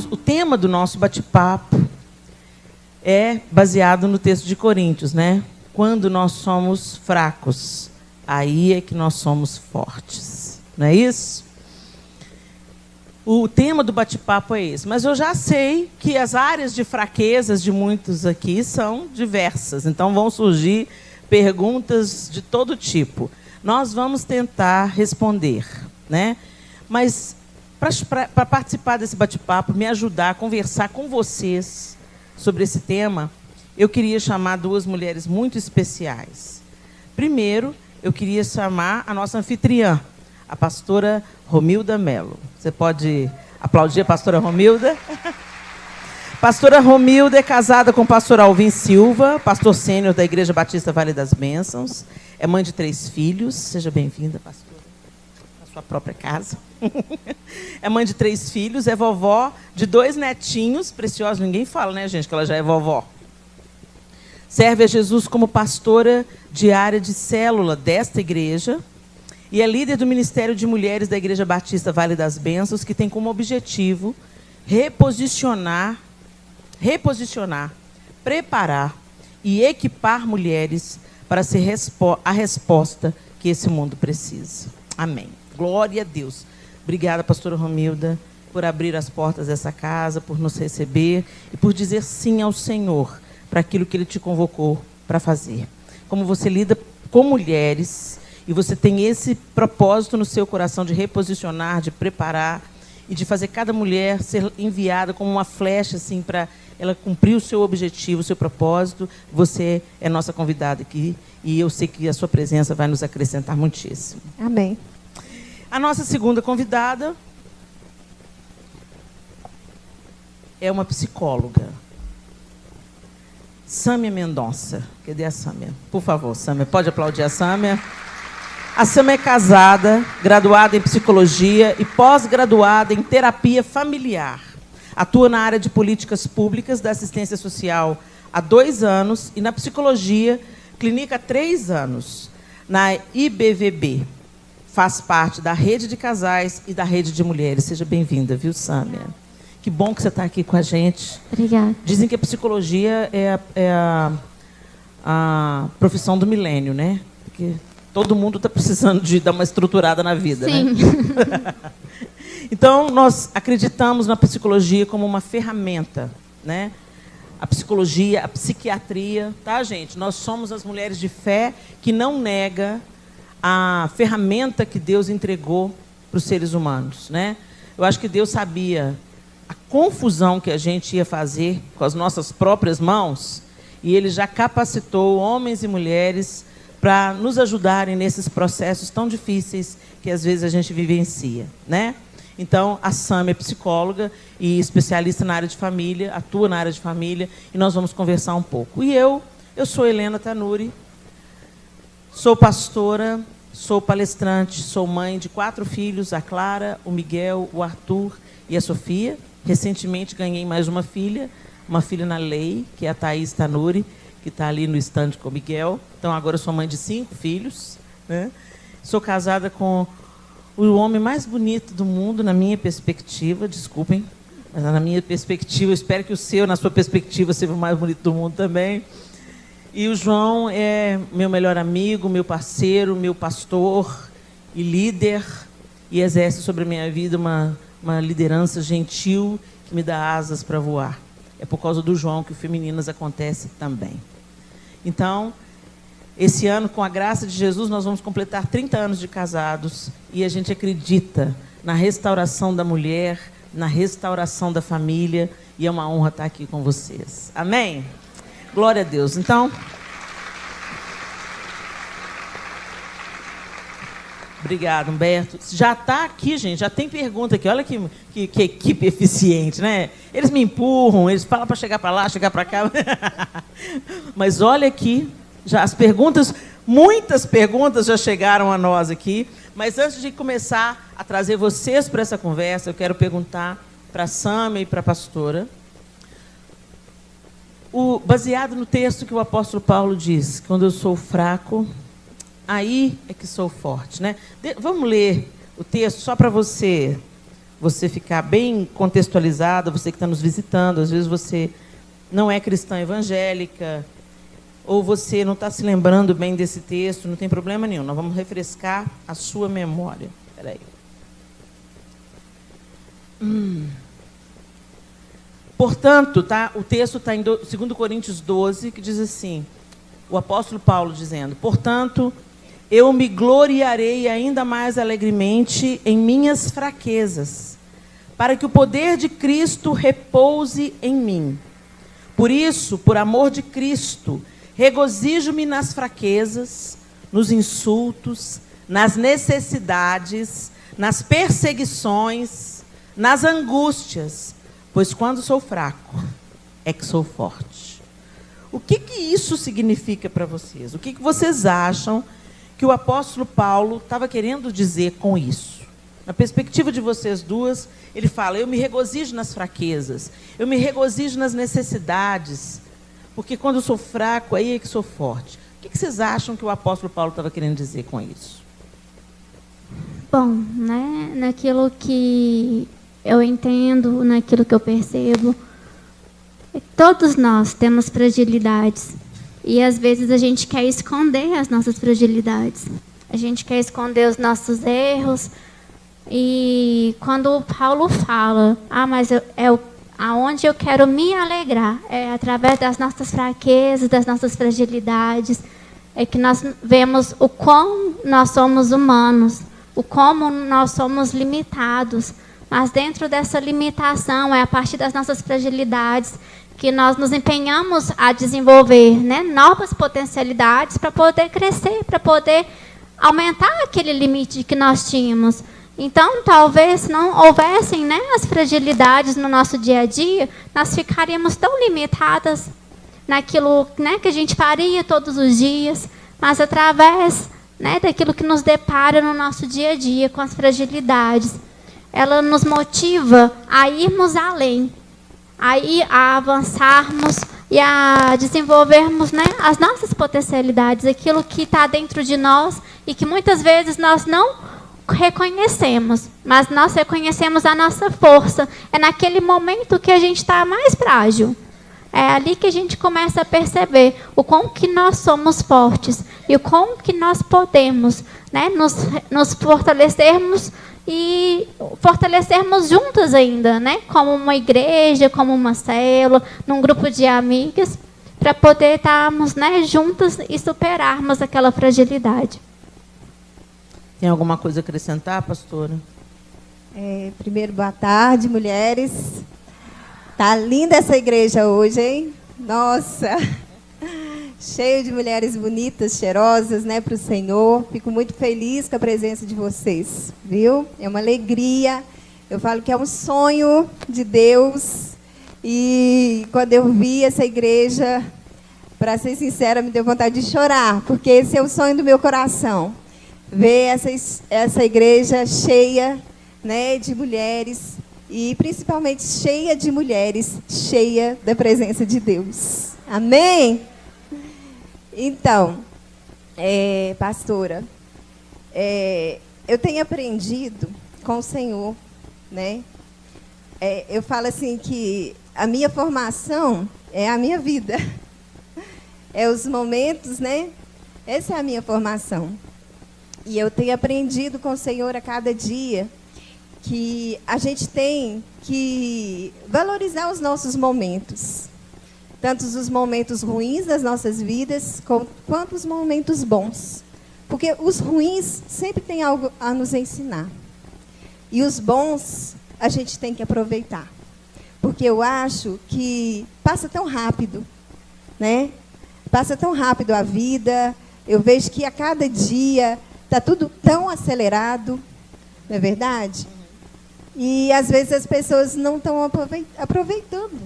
O tema do nosso bate-papo é baseado no texto de Coríntios, né? Quando nós somos fracos, aí é que nós somos fortes. Não é isso? O tema do bate-papo é esse. Mas eu já sei que as áreas de fraquezas de muitos aqui são diversas. Então vão surgir perguntas de todo tipo. Nós vamos tentar responder, né? Mas para participar desse bate-papo, me ajudar a conversar com vocês sobre esse tema, eu queria chamar duas mulheres muito especiais. Primeiro, eu queria chamar a nossa anfitriã, a pastora Romilda Mello. Você pode aplaudir a pastora Romilda? Pastora Romilda é casada com o pastor Alvin Silva, pastor sênior da Igreja Batista Vale das Bênçãos. É mãe de 3 filhos. Seja bem-vinda, pastora, na sua própria casa. É mãe de 3 filhos, é vovó de 2 netinhos preciosos. Ninguém fala, né, gente, que ela já é vovó. Serve a Jesus como pastora de área de célula desta igreja e é líder do Ministério de Mulheres da Igreja Batista Vale das Bênçãos, que tem como objetivo reposicionar, preparar e equipar mulheres para ser a resposta que esse mundo precisa. Amém. Glória a Deus. Obrigada, pastora Romilda, por abrir as portas dessa casa, por nos receber e por dizer sim ao Senhor para aquilo que Ele te convocou para fazer. Como você lida com mulheres e você tem esse propósito no seu coração de reposicionar, de preparar e de fazer cada mulher ser enviada como uma flecha assim, para ela cumprir o seu objetivo, o seu propósito, você é nossa convidada aqui e eu sei que a sua presença vai nos acrescentar muitíssimo. Amém. A nossa segunda convidada é uma psicóloga, Sâmia Mendonça. Cadê a Sâmia? Por favor, Sâmia, pode aplaudir a Sâmia. A Sâmia é casada, graduada em psicologia e pós-graduada em terapia familiar. Atua na área de políticas públicas da assistência social há 2 anos e na psicologia clínica há 3 anos, na IBVB. Faz parte da rede de casais e da rede de mulheres. Seja bem-vinda, viu, Sâmia? Que bom que você está aqui com a gente. Obrigada. Dizem que a psicologia é a profissão do milênio, né? Porque todo mundo está precisando de dar uma estruturada na vida, sim, né? Então, nós acreditamos na psicologia como uma ferramenta, né? A psicologia, a psiquiatria, tá, gente? Nós somos as mulheres de fé que não nega a ferramenta que Deus entregou para os seres humanos, né? Eu acho que Deus sabia a confusão que a gente ia fazer com as nossas próprias mãos e Ele já capacitou homens e mulheres para nos ajudarem nesses processos tão difíceis que às vezes a gente vivencia, né? Então, a Sâmia é psicóloga e especialista na área de família, atua na área de família, e nós vamos conversar um pouco. E eu sou Helena Tanuri, sou pastora, sou palestrante, sou mãe de 4 filhos, a Clara, o Miguel, o Arthur e a Sofia. Recentemente ganhei mais uma filha na lei, que é a Thaís Tanuri, que está ali no estande com o Miguel. Então, agora eu sou mãe de 5 filhos, né? Sou casada com o homem mais bonito do mundo, na minha perspectiva, desculpem, mas na minha perspectiva, eu espero que o seu, na sua perspectiva, seja o mais bonito do mundo também. E o João é meu melhor amigo, meu parceiro, meu pastor e líder, e exerce sobre a minha vida uma liderança gentil que me dá asas para voar. É por causa do João que o Femininas acontece também. Então, esse ano, com a graça de Jesus, nós vamos completar 30 anos de casados e a gente acredita na restauração da mulher, na restauração da família, e é uma honra estar aqui com vocês. Amém? Glória a Deus. Então, obrigado, Humberto. Já está aqui, gente, já tem pergunta aqui. Olha que equipe eficiente, né? Eles me empurram, eles falam para chegar para lá, chegar para cá. Mas olha aqui, já as perguntas, muitas perguntas já chegaram a nós aqui. Mas antes de começar a trazer vocês para essa conversa, eu quero perguntar para a Sâmia e para a pastora, baseado no texto que o apóstolo Paulo diz, quando eu sou fraco, aí é que sou forte, né? Vamos ler o texto só para você você ficar bem contextualizada, você que está nos visitando, às vezes você não é cristã evangélica, ou você não está se lembrando bem desse texto, não tem problema nenhum. Nós vamos refrescar a sua memória. Espera aí. Portanto, tá, o texto está em 2 Coríntios 12, que diz assim, o apóstolo Paulo dizendo, portanto, eu me gloriarei ainda mais alegremente em minhas fraquezas, para que o poder de Cristo repouse em mim. Por isso, por amor de Cristo, regozijo-me nas fraquezas, nos insultos, nas necessidades, nas perseguições, nas angústias, pois quando sou fraco, é que sou forte. O que isso significa para vocês? O que vocês acham que o apóstolo Paulo estava querendo dizer com isso? Na perspectiva de vocês duas, ele fala, eu me regozijo nas fraquezas, eu me regozijo nas necessidades, porque quando eu sou fraco, aí é que sou forte. O que vocês acham que o apóstolo Paulo estava querendo dizer com isso? Bom, né, naquilo que eu entendo, naquilo que eu percebo, todos nós temos fragilidades. E, às vezes, a gente quer esconder as nossas fragilidades. A gente quer esconder os nossos erros. E quando Paulo fala, mas aonde eu quero me alegrar, é através das nossas fraquezas, das nossas fragilidades, é que nós vemos o quão nós somos humanos, o como nós somos limitados. Mas dentro dessa limitação, é a partir das nossas fragilidades que nós nos empenhamos a desenvolver, né, novas potencialidades para poder crescer, para poder aumentar aquele limite que nós tínhamos. Então, talvez, se não houvessem, né, as fragilidades no nosso dia a dia, nós ficaríamos tão limitadas naquilo, né, que a gente faria todos os dias, mas através, né, daquilo que nos depara no nosso dia a dia, com as fragilidades, ela nos motiva a irmos além, a avançarmos e a desenvolvermos, né, as nossas potencialidades, aquilo que está dentro de nós e que muitas vezes nós não reconhecemos, mas nós reconhecemos a nossa força. É naquele momento que a gente está mais frágil. É ali que a gente começa a perceber o quão que nós somos fortes e o quão que nós podemos, né, nos fortalecermos e fortalecermos juntas ainda, né, como uma igreja, como uma célula, num grupo de amigas, para poder estarmos, né, juntas e superarmos aquela fragilidade. Tem alguma coisa a acrescentar, pastora? Primeiro, boa tarde, mulheres. Tá linda essa igreja hoje, hein? Nossa! Cheio de mulheres bonitas, cheirosas, né, para o Senhor. Fico muito feliz com a presença de vocês, viu? É uma alegria. Eu falo que é um sonho de Deus. E quando eu vi essa igreja, para ser sincera, me deu vontade de chorar, porque esse é o sonho do meu coração. Ver essa igreja cheia, né, de mulheres, e principalmente cheia de mulheres, cheia da presença de Deus. Amém? Então, pastora, eu tenho aprendido com o Senhor, né? Eu falo assim que a minha formação é a minha vida. É os momentos, né? Essa é a minha formação. E eu tenho aprendido com o Senhor a cada dia que a gente tem que valorizar os nossos momentos. Tanto os momentos ruins das nossas vidas, quanto os momentos bons. Porque os ruins sempre têm algo a nos ensinar. E os bons a gente tem que aproveitar. Porque eu acho que passa tão rápido, né? Passa tão rápido a vida. Eu vejo que a cada dia está tudo tão acelerado, não é verdade? E, às vezes, as pessoas não estão aproveitando,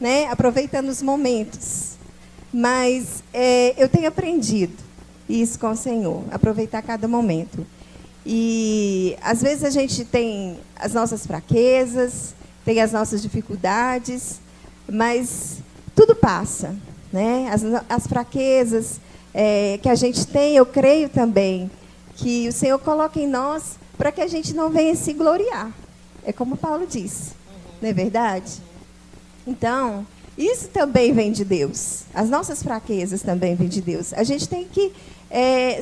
né? Aproveitando os momentos. Mas eu tenho aprendido isso com o Senhor, aproveitar cada momento. E, às vezes, a gente tem as nossas fraquezas, tem as nossas dificuldades, mas tudo passa, né? As fraquezas que a gente tem, eu creio também, que o Senhor coloca em nós para que a gente não venha se gloriar. É como Paulo disse, não é verdade? Então, isso também vem de Deus. As nossas fraquezas também vêm de Deus. A gente tem que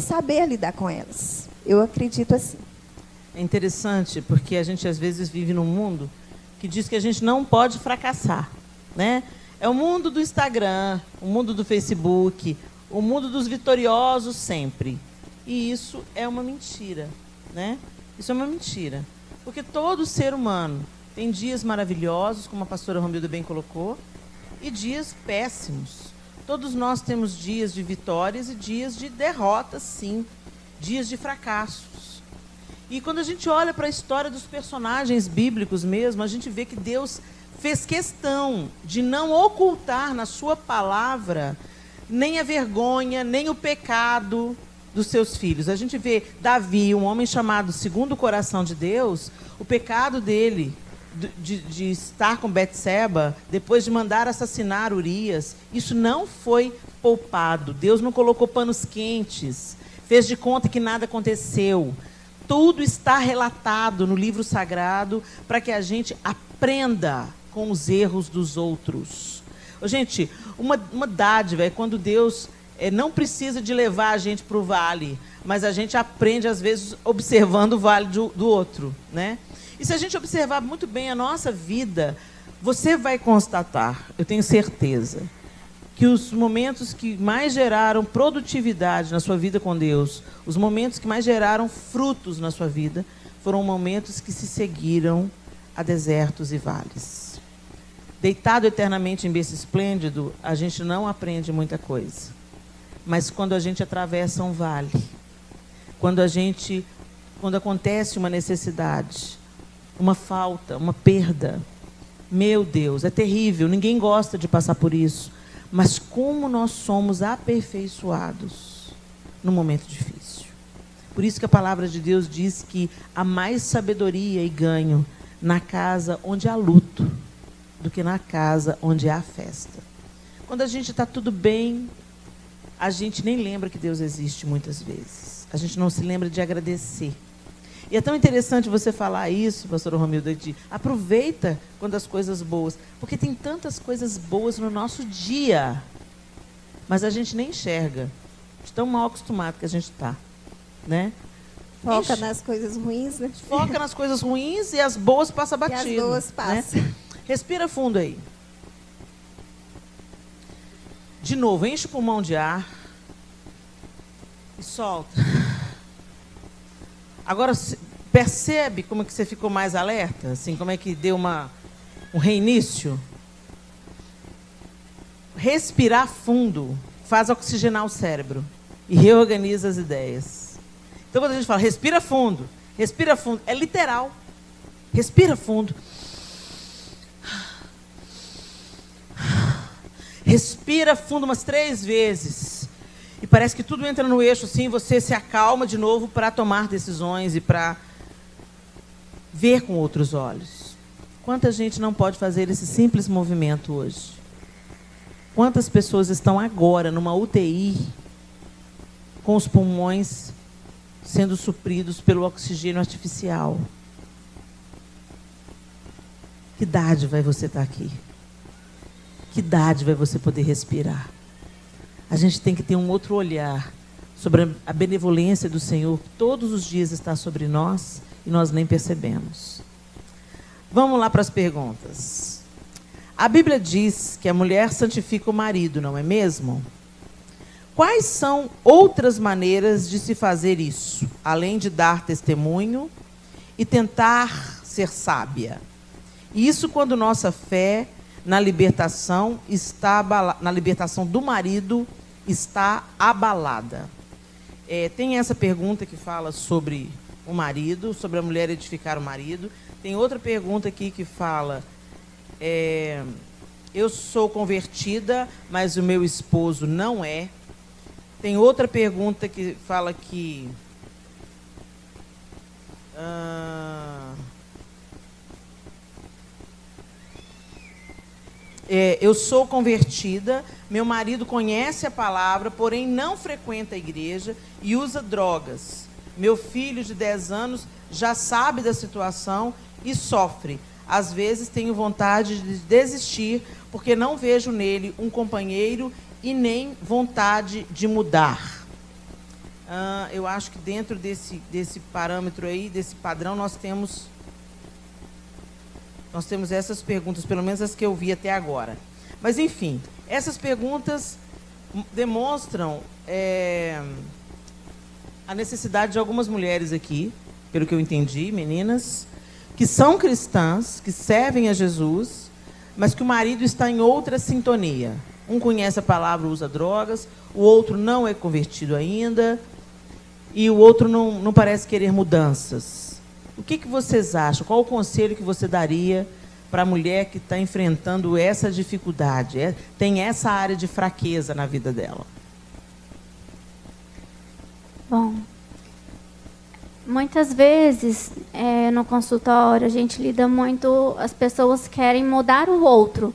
saber lidar com elas. Eu acredito assim. É interessante, porque a gente às vezes vive num mundo que diz que a gente não pode fracassar, né? É o mundo do Instagram, o mundo do Facebook, o mundo dos vitoriosos sempre. E isso é uma mentira, né? Isso é uma mentira. Porque todo ser humano tem dias maravilhosos, como a pastora Romilda bem colocou, e dias péssimos. Todos nós temos dias de vitórias e dias de derrotas, sim. Dias de fracassos. E quando a gente olha para a história dos personagens bíblicos mesmo, a gente vê que Deus fez questão de não ocultar na sua palavra nem a vergonha, nem o pecado dos seus filhos. A gente vê Davi, um homem chamado segundo o coração de Deus, o pecado dele de estar com Betseba, depois de mandar assassinar Urias, isso não foi poupado. Deus não colocou panos quentes, fez de conta que nada aconteceu. Tudo está relatado no livro sagrado para que a gente aprenda com os erros dos outros. Gente, uma dádiva é quando Deus não precisa de levar a gente para o vale, mas a gente aprende, às vezes, observando o vale do outro, né? E se a gente observar muito bem a nossa vida, você vai constatar, eu tenho certeza, que os momentos que mais geraram produtividade na sua vida com Deus, os momentos que mais geraram frutos na sua vida, foram momentos que se seguiram a desertos e vales. Deitado eternamente em berço esplêndido, a gente não aprende muita coisa. Mas quando a gente atravessa um vale, quando acontece uma necessidade, uma falta, uma perda, meu Deus, é terrível, ninguém gosta de passar por isso. Mas como nós somos aperfeiçoados no momento difícil. Por isso que a palavra de Deus diz que há mais sabedoria e ganho na casa onde há luto do que na casa onde há festa. Quando a gente está tudo bem, a gente nem lembra que Deus existe muitas vezes. A gente não se lembra de agradecer. E é tão interessante você falar isso, pastora Romilda, de aproveita quando as coisas boas, porque tem tantas coisas boas no nosso dia, mas a gente nem enxerga, de tão mal acostumado que a gente está, né? Foca nas coisas ruins, né? Foca nas coisas ruins e as boas passa batido. E as boas passam. Né? Respira fundo aí. De novo, enche o pulmão de ar e solta. Agora, percebe como é que você ficou mais alerta? Assim, como é que deu um reinício? Respirar fundo faz oxigenar o cérebro e reorganiza as ideias. Então, quando a gente fala respira fundo, é literal. Respira fundo. Respira fundo umas 3 vezes. E parece que tudo entra no eixo, assim, você se acalma de novo para tomar decisões e para ver com outros olhos. Quanta gente não pode fazer esse simples movimento hoje? Quantas pessoas estão agora numa UTI com os pulmões sendo supridos pelo oxigênio artificial? Que dádiva é você estar aqui? Que dádiva é você poder respirar? A gente tem que ter um outro olhar sobre a benevolência do Senhor, que todos os dias está sobre nós e nós nem percebemos. Vamos lá para as perguntas. A Bíblia diz que a mulher santifica o marido, não é mesmo? Quais são outras maneiras de se fazer isso, além de dar testemunho e tentar ser sábia? Isso quando nossa fé na libertação do marido está abalada. Tem essa pergunta que fala sobre o marido, sobre a mulher edificar o marido. Tem outra pergunta aqui que fala, eu sou convertida, mas o meu esposo não é. Tem outra pergunta que fala que eu sou convertida, meu marido conhece a palavra, porém não frequenta a igreja e usa drogas. Meu filho de 10 anos já sabe da situação e sofre. Às vezes tenho vontade de desistir, porque não vejo nele um companheiro e nem vontade de mudar. Eu acho que dentro desse parâmetro aí, desse padrão, nós temos essas perguntas, pelo menos as que eu vi até agora. Mas, enfim, essas perguntas demonstram a necessidade de algumas mulheres aqui, pelo que eu entendi, meninas, que são cristãs, que servem a Jesus, mas que o marido está em outra sintonia. Um conhece a palavra, usa drogas, o outro não é convertido ainda, e o outro não parece querer mudanças. O que vocês acham? Qual o conselho que você daria para a mulher que está enfrentando essa dificuldade, tem essa área de fraqueza na vida dela? Bom, muitas vezes no consultório a gente lida muito, as pessoas querem mudar o outro,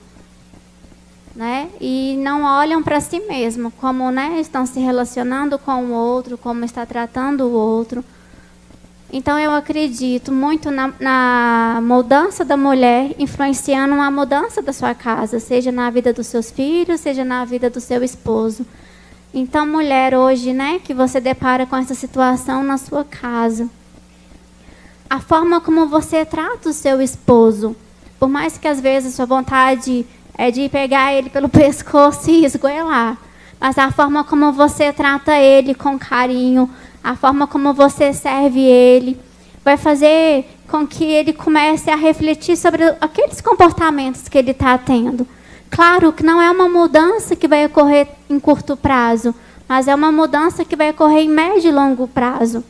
né? E não olham para si mesmo, como, né, estão se relacionando com o outro, como está tratando o outro. Então, eu acredito muito na mudança da mulher, influenciando a mudança da sua casa, seja na vida dos seus filhos, seja na vida do seu esposo. Então, mulher, hoje, né, que você depara com essa situação na sua casa, a forma como você trata o seu esposo, por mais que às vezes a sua vontade é de pegar ele pelo pescoço e esgoelar, mas a forma como você trata ele com carinho, a forma como você serve ele, vai fazer com que ele comece a refletir sobre aqueles comportamentos que ele está tendo. Claro que não é uma mudança que vai ocorrer em curto prazo, mas é uma mudança que vai ocorrer em médio e longo prazo.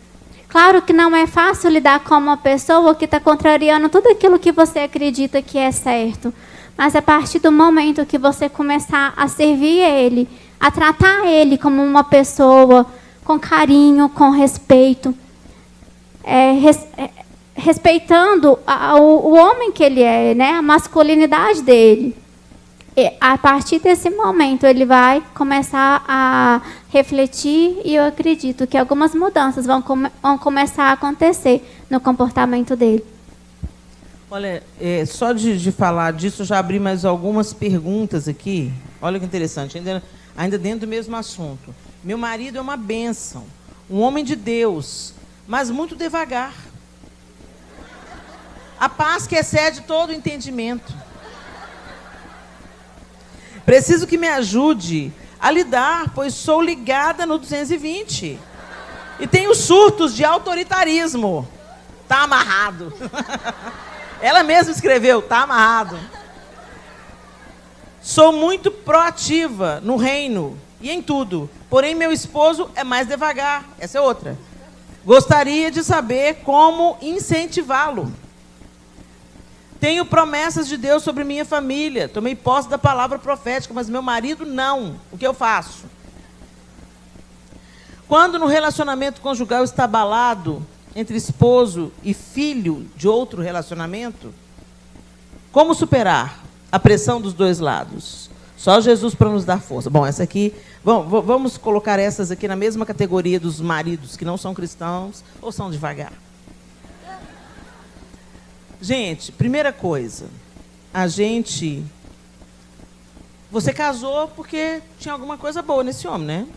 Claro que não é fácil lidar com uma pessoa que está contrariando tudo aquilo que você acredita que é certo, mas a partir do momento que você começar a servir ele, a tratar ele como uma pessoa com carinho, com respeito, respeitando o homem que ele é, né? A masculinidade dele. E, a partir desse momento, ele vai começar a refletir e eu acredito que algumas mudanças vão começar a acontecer no comportamento dele. Olha, só de falar disso, eu já abri mais algumas perguntas aqui. Olha que interessante, ainda dentro do mesmo assunto. Meu marido é uma bênção, um homem de Deus, mas muito devagar. A paz que excede todo o entendimento. Preciso que me ajude a lidar, pois sou ligada no 220. E tenho surtos de autoritarismo. Está amarrado. Ela mesma escreveu, está amarrado. Sou muito proativa no reino e em tudo. Porém, meu esposo é mais devagar. Essa é outra. Gostaria de saber como incentivá-lo. Tenho promessas de Deus sobre minha família. Tomei posse da palavra profética, mas meu marido não. O que eu faço? Quando no relacionamento conjugal está abalado entre esposo e filho de outro relacionamento, como superar a pressão dos dois lados? Só Jesus para nos dar força. Bom, essa aqui, vamos colocar essas aqui na mesma categoria dos maridos que não são cristãos ou são devagar. Gente, primeira coisa, você casou porque tinha alguma coisa boa nesse homem, né?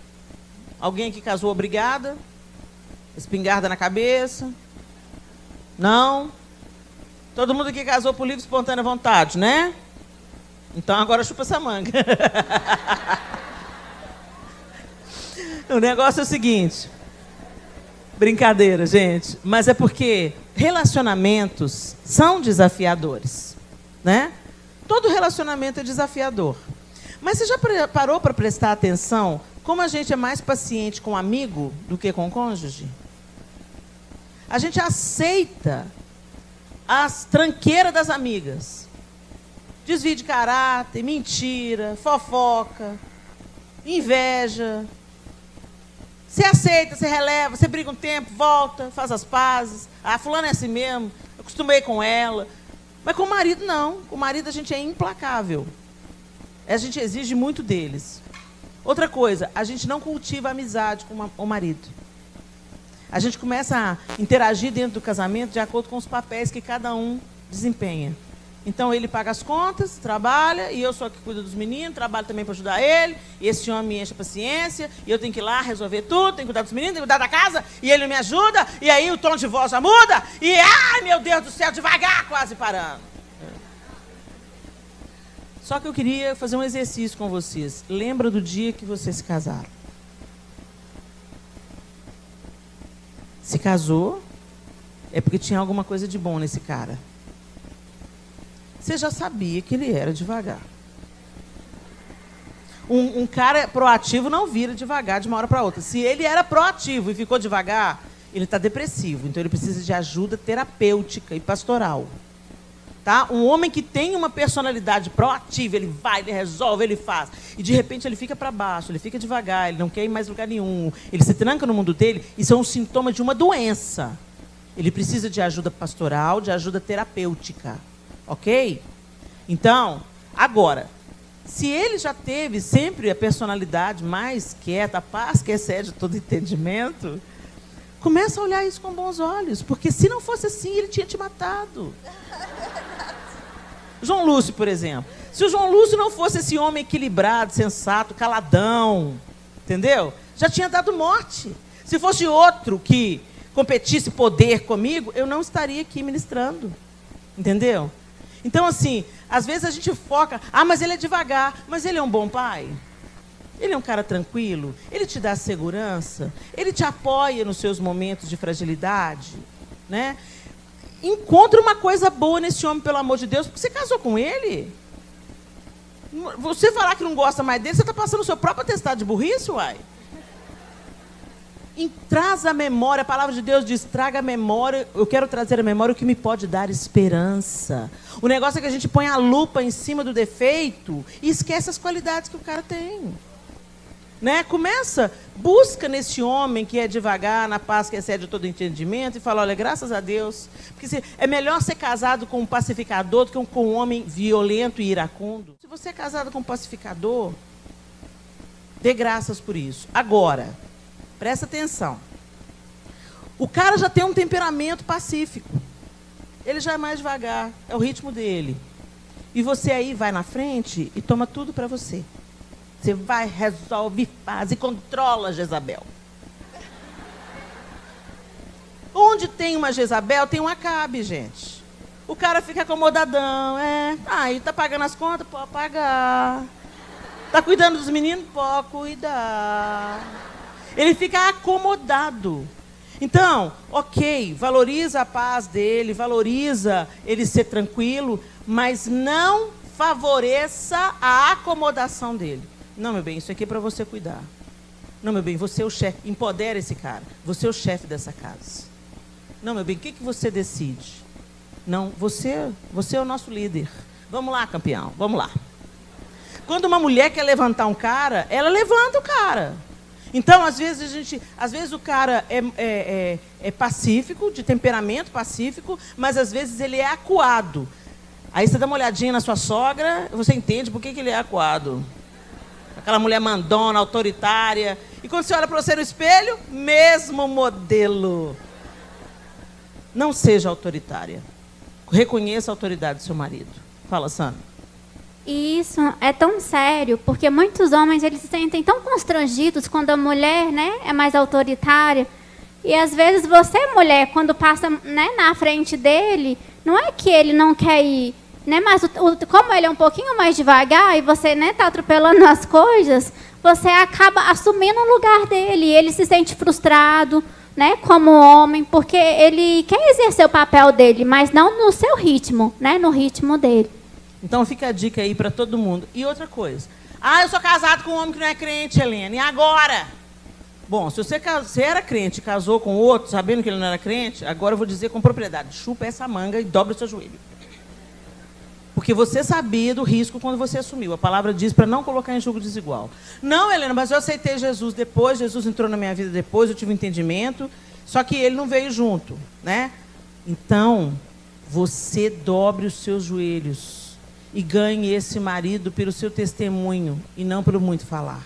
Alguém que casou obrigada? Espingarda na cabeça? Não? Todo mundo aqui casou por livre e espontânea vontade, né? Então agora chupa essa manga. O negócio é o seguinte. Brincadeira, gente. Mas é porque relacionamentos são desafiadores, né? Todo relacionamento é desafiador. Mas você já parou para prestar atenção como a gente é mais paciente com um amigo do que com o cônjuge? A gente aceita as tranqueiras das amigas. Desvio de caráter, mentira, fofoca, inveja. Você aceita, você releva, você briga um tempo, volta, faz as pazes. Ah, fulano é assim mesmo, eu acostumei com ela. Mas com o marido, não. Com o marido a gente é implacável. A gente exige muito deles. Outra coisa, a gente não cultiva a amizade com o marido. A gente começa a interagir dentro do casamento de acordo com os papéis que cada um desempenha. Então, ele paga as contas, trabalha, e eu sou a que cuida dos meninos, trabalho também para ajudar ele, e esse homem me enche a paciência, e eu tenho que ir lá resolver tudo, tenho que cuidar dos meninos, tenho que cuidar da casa, e ele não me ajuda, e aí o tom de voz já muda, e, ai, meu Deus do céu, devagar, quase parando. Só que eu queria fazer um exercício com vocês. Lembra do dia que vocês se casaram? Se casou, é porque tinha alguma coisa de bom nesse cara. Você já sabia que ele era devagar. Um cara proativo não vira devagar de uma hora para outra. Se ele era proativo e ficou devagar, ele está depressivo. Então ele precisa de ajuda terapêutica e pastoral. Tá? Um homem que tem uma personalidade proativa, ele vai, ele resolve, ele faz. E de repente ele fica para baixo, ele fica devagar, ele não quer ir mais lugar nenhum. Ele se tranca no mundo dele. Isso é um sintoma de uma doença. Ele precisa de ajuda pastoral, de ajuda terapêutica. Ok? Então, agora, se ele já teve sempre a personalidade mais quieta, a paz que excede todo entendimento, começa a olhar isso com bons olhos, porque se não fosse assim, ele tinha te matado. João Lúcio, por exemplo. Se o João Lúcio não fosse esse homem equilibrado, sensato, caladão, entendeu? Já tinha dado morte. Se fosse outro que competisse poder comigo, eu não estaria aqui ministrando. Entendeu? Então, assim, às vezes a gente foca, mas ele é devagar, mas ele é um bom pai. Ele é um cara tranquilo, ele te dá segurança, ele te apoia nos seus momentos de fragilidade, né? Encontre uma coisa boa nesse homem, pelo amor de Deus, porque você casou com ele. Você falar que não gosta mais dele, você está passando o seu próprio atestado de burrice, uai. Traz a memória, a palavra de Deus diz, traga a memória, eu quero trazer a memória o que me pode dar esperança. O negócio é que a gente põe a lupa em cima do defeito e esquece as qualidades que o cara tem. Né? Busca nesse homem que é devagar, na paz que excede todo entendimento, e fala, olha, graças a Deus, porque é melhor ser casado com um pacificador do que com um homem violento e iracundo. Se você é casado com um pacificador, dê graças por isso. Agora, presta atenção. O cara já tem um temperamento pacífico. Ele já é mais devagar, é o ritmo dele. E você aí vai na frente e toma tudo para você. Você vai, resolve, faz e controla Jezabel. Onde tem uma Jezabel, tem um Acabe, gente. O cara fica acomodadão. Ele tá pagando as contas? Pode pagar. Tá cuidando dos meninos? Pode cuidar. Ele fica acomodado. Então, ok, valoriza a paz dele, valoriza ele ser tranquilo, mas não favoreça a acomodação dele. Não, meu bem, isso aqui é para você cuidar. Não, meu bem, você é o chefe. Empodera esse cara. Você é o chefe dessa casa. Não, meu bem, o que você decide? Não, você é o nosso líder. Vamos lá, campeão, vamos lá. Quando uma mulher quer levantar um cara, ela levanta o cara. Então, às vezes o cara é pacífico, de temperamento pacífico, mas às vezes ele é acuado. Aí você dá uma olhadinha na sua sogra, você entende por que ele é acuado. Aquela mulher mandona, autoritária. E quando você olha para você no espelho, mesmo modelo. Não seja autoritária. Reconheça a autoridade do seu marido. Fala, Sandra. E isso é tão sério, porque muitos homens eles se sentem tão constrangidos quando a mulher, né, é mais autoritária. E às vezes você, mulher, quando passa, né, na frente dele, não é que ele não quer ir, né, mas como ele é um pouquinho mais devagar e você, né, tá atropelando as coisas, você acaba assumindo o lugar dele. E ele se sente frustrado, né, como homem, porque ele quer exercer o papel dele, mas não no seu ritmo, né, no ritmo dele. Então fica a dica aí para todo mundo. E outra coisa. Eu sou casado com um homem que não é crente, Helena. E agora? Bom, se você era crente e casou com outro, sabendo que ele não era crente, agora eu vou dizer com propriedade. Chupa essa manga e dobra o seu joelho. Porque você sabia do risco quando você assumiu. A palavra diz para não colocar em julgo desigual. Não, Helena, mas eu aceitei Jesus depois, Jesus entrou na minha vida depois, eu tive um entendimento, só que ele não veio junto, né? Então, você dobre os seus joelhos e ganhe esse marido pelo seu testemunho e não pelo muito falar.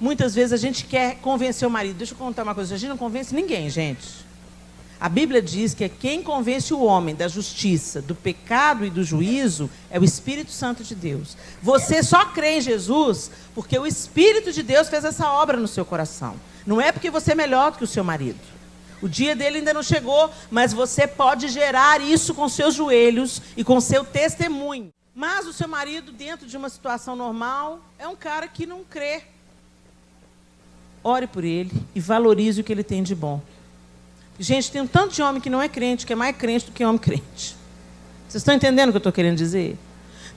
Muitas vezes a gente quer convencer o marido. Deixa eu contar uma coisa. A gente não convence ninguém, gente. A Bíblia diz que quem convence o homem da justiça, do pecado e do juízo é o Espírito Santo de Deus. Você só crê em Jesus porque o Espírito de Deus fez essa obra no seu coração. Não é porque você é melhor do que o seu marido. O dia dele ainda não chegou, mas você pode gerar isso com seus joelhos e com seu testemunho. Mas o seu marido, dentro de uma situação normal, é um cara que não crê. Ore por ele e valorize o que ele tem de bom. Gente, tem um tanto de homem que não é crente, que é mais crente do que homem crente. Vocês estão entendendo o que eu estou querendo dizer?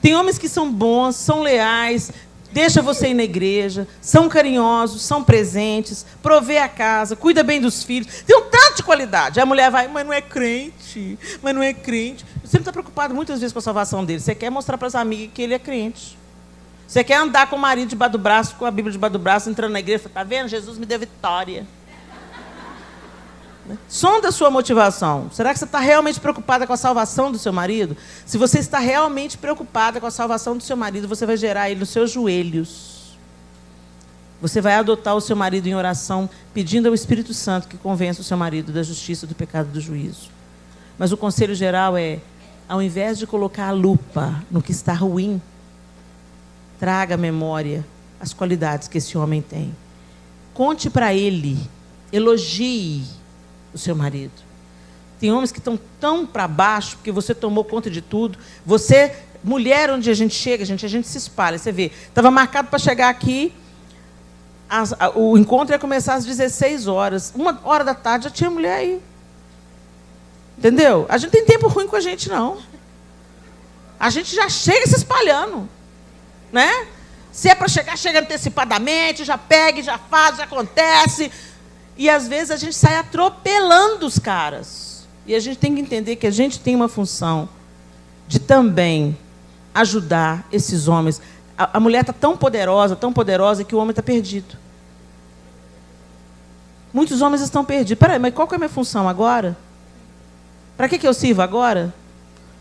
Tem homens que são bons, são leais, deixam você ir na igreja, são carinhosos, são presentes, provê a casa, cuida bem dos filhos. Tem um tanto de qualidade. A mulher vai, mas não é crente, mas não é crente. Você não está preocupado muitas vezes com a salvação dele. Você quer mostrar para as amigas que ele é crente. Você quer andar com o marido debaixo do braço, com a Bíblia debaixo do braço, entrando na igreja, está vendo? Jesus me deu vitória. Sonda a sua motivação. Será que você está realmente preocupada com a salvação do seu marido? Se você está realmente preocupada com a salvação do seu marido, você vai gerar ele nos seus joelhos. Você vai adotar o seu marido em oração, pedindo ao Espírito Santo que convença o seu marido da justiça, do pecado e do juízo. Mas o conselho geral é, ao invés de colocar a lupa no que está ruim, traga à memória as qualidades que esse homem tem. Conte para ele, elogie o seu marido. Tem homens que estão tão para baixo porque você tomou conta de tudo. Você, mulher, onde a gente chega, a gente se espalha. Você vê, estava marcado para chegar aqui, o encontro ia começar às 16 horas. 1h da tarde já tinha mulher aí. Entendeu? A gente não tem tempo ruim com a gente, não. A gente já chega se espalhando. Né? Se é para chegar, chega antecipadamente, já pega, já faz, já acontece. E às vezes a gente sai atropelando os caras. E a gente tem que entender que a gente tem uma função de também ajudar esses homens. A mulher está tão poderosa, que o homem está perdido. Muitos homens estão perdidos. Peraí, mas qual que é a minha função agora? Para que eu sirvo agora?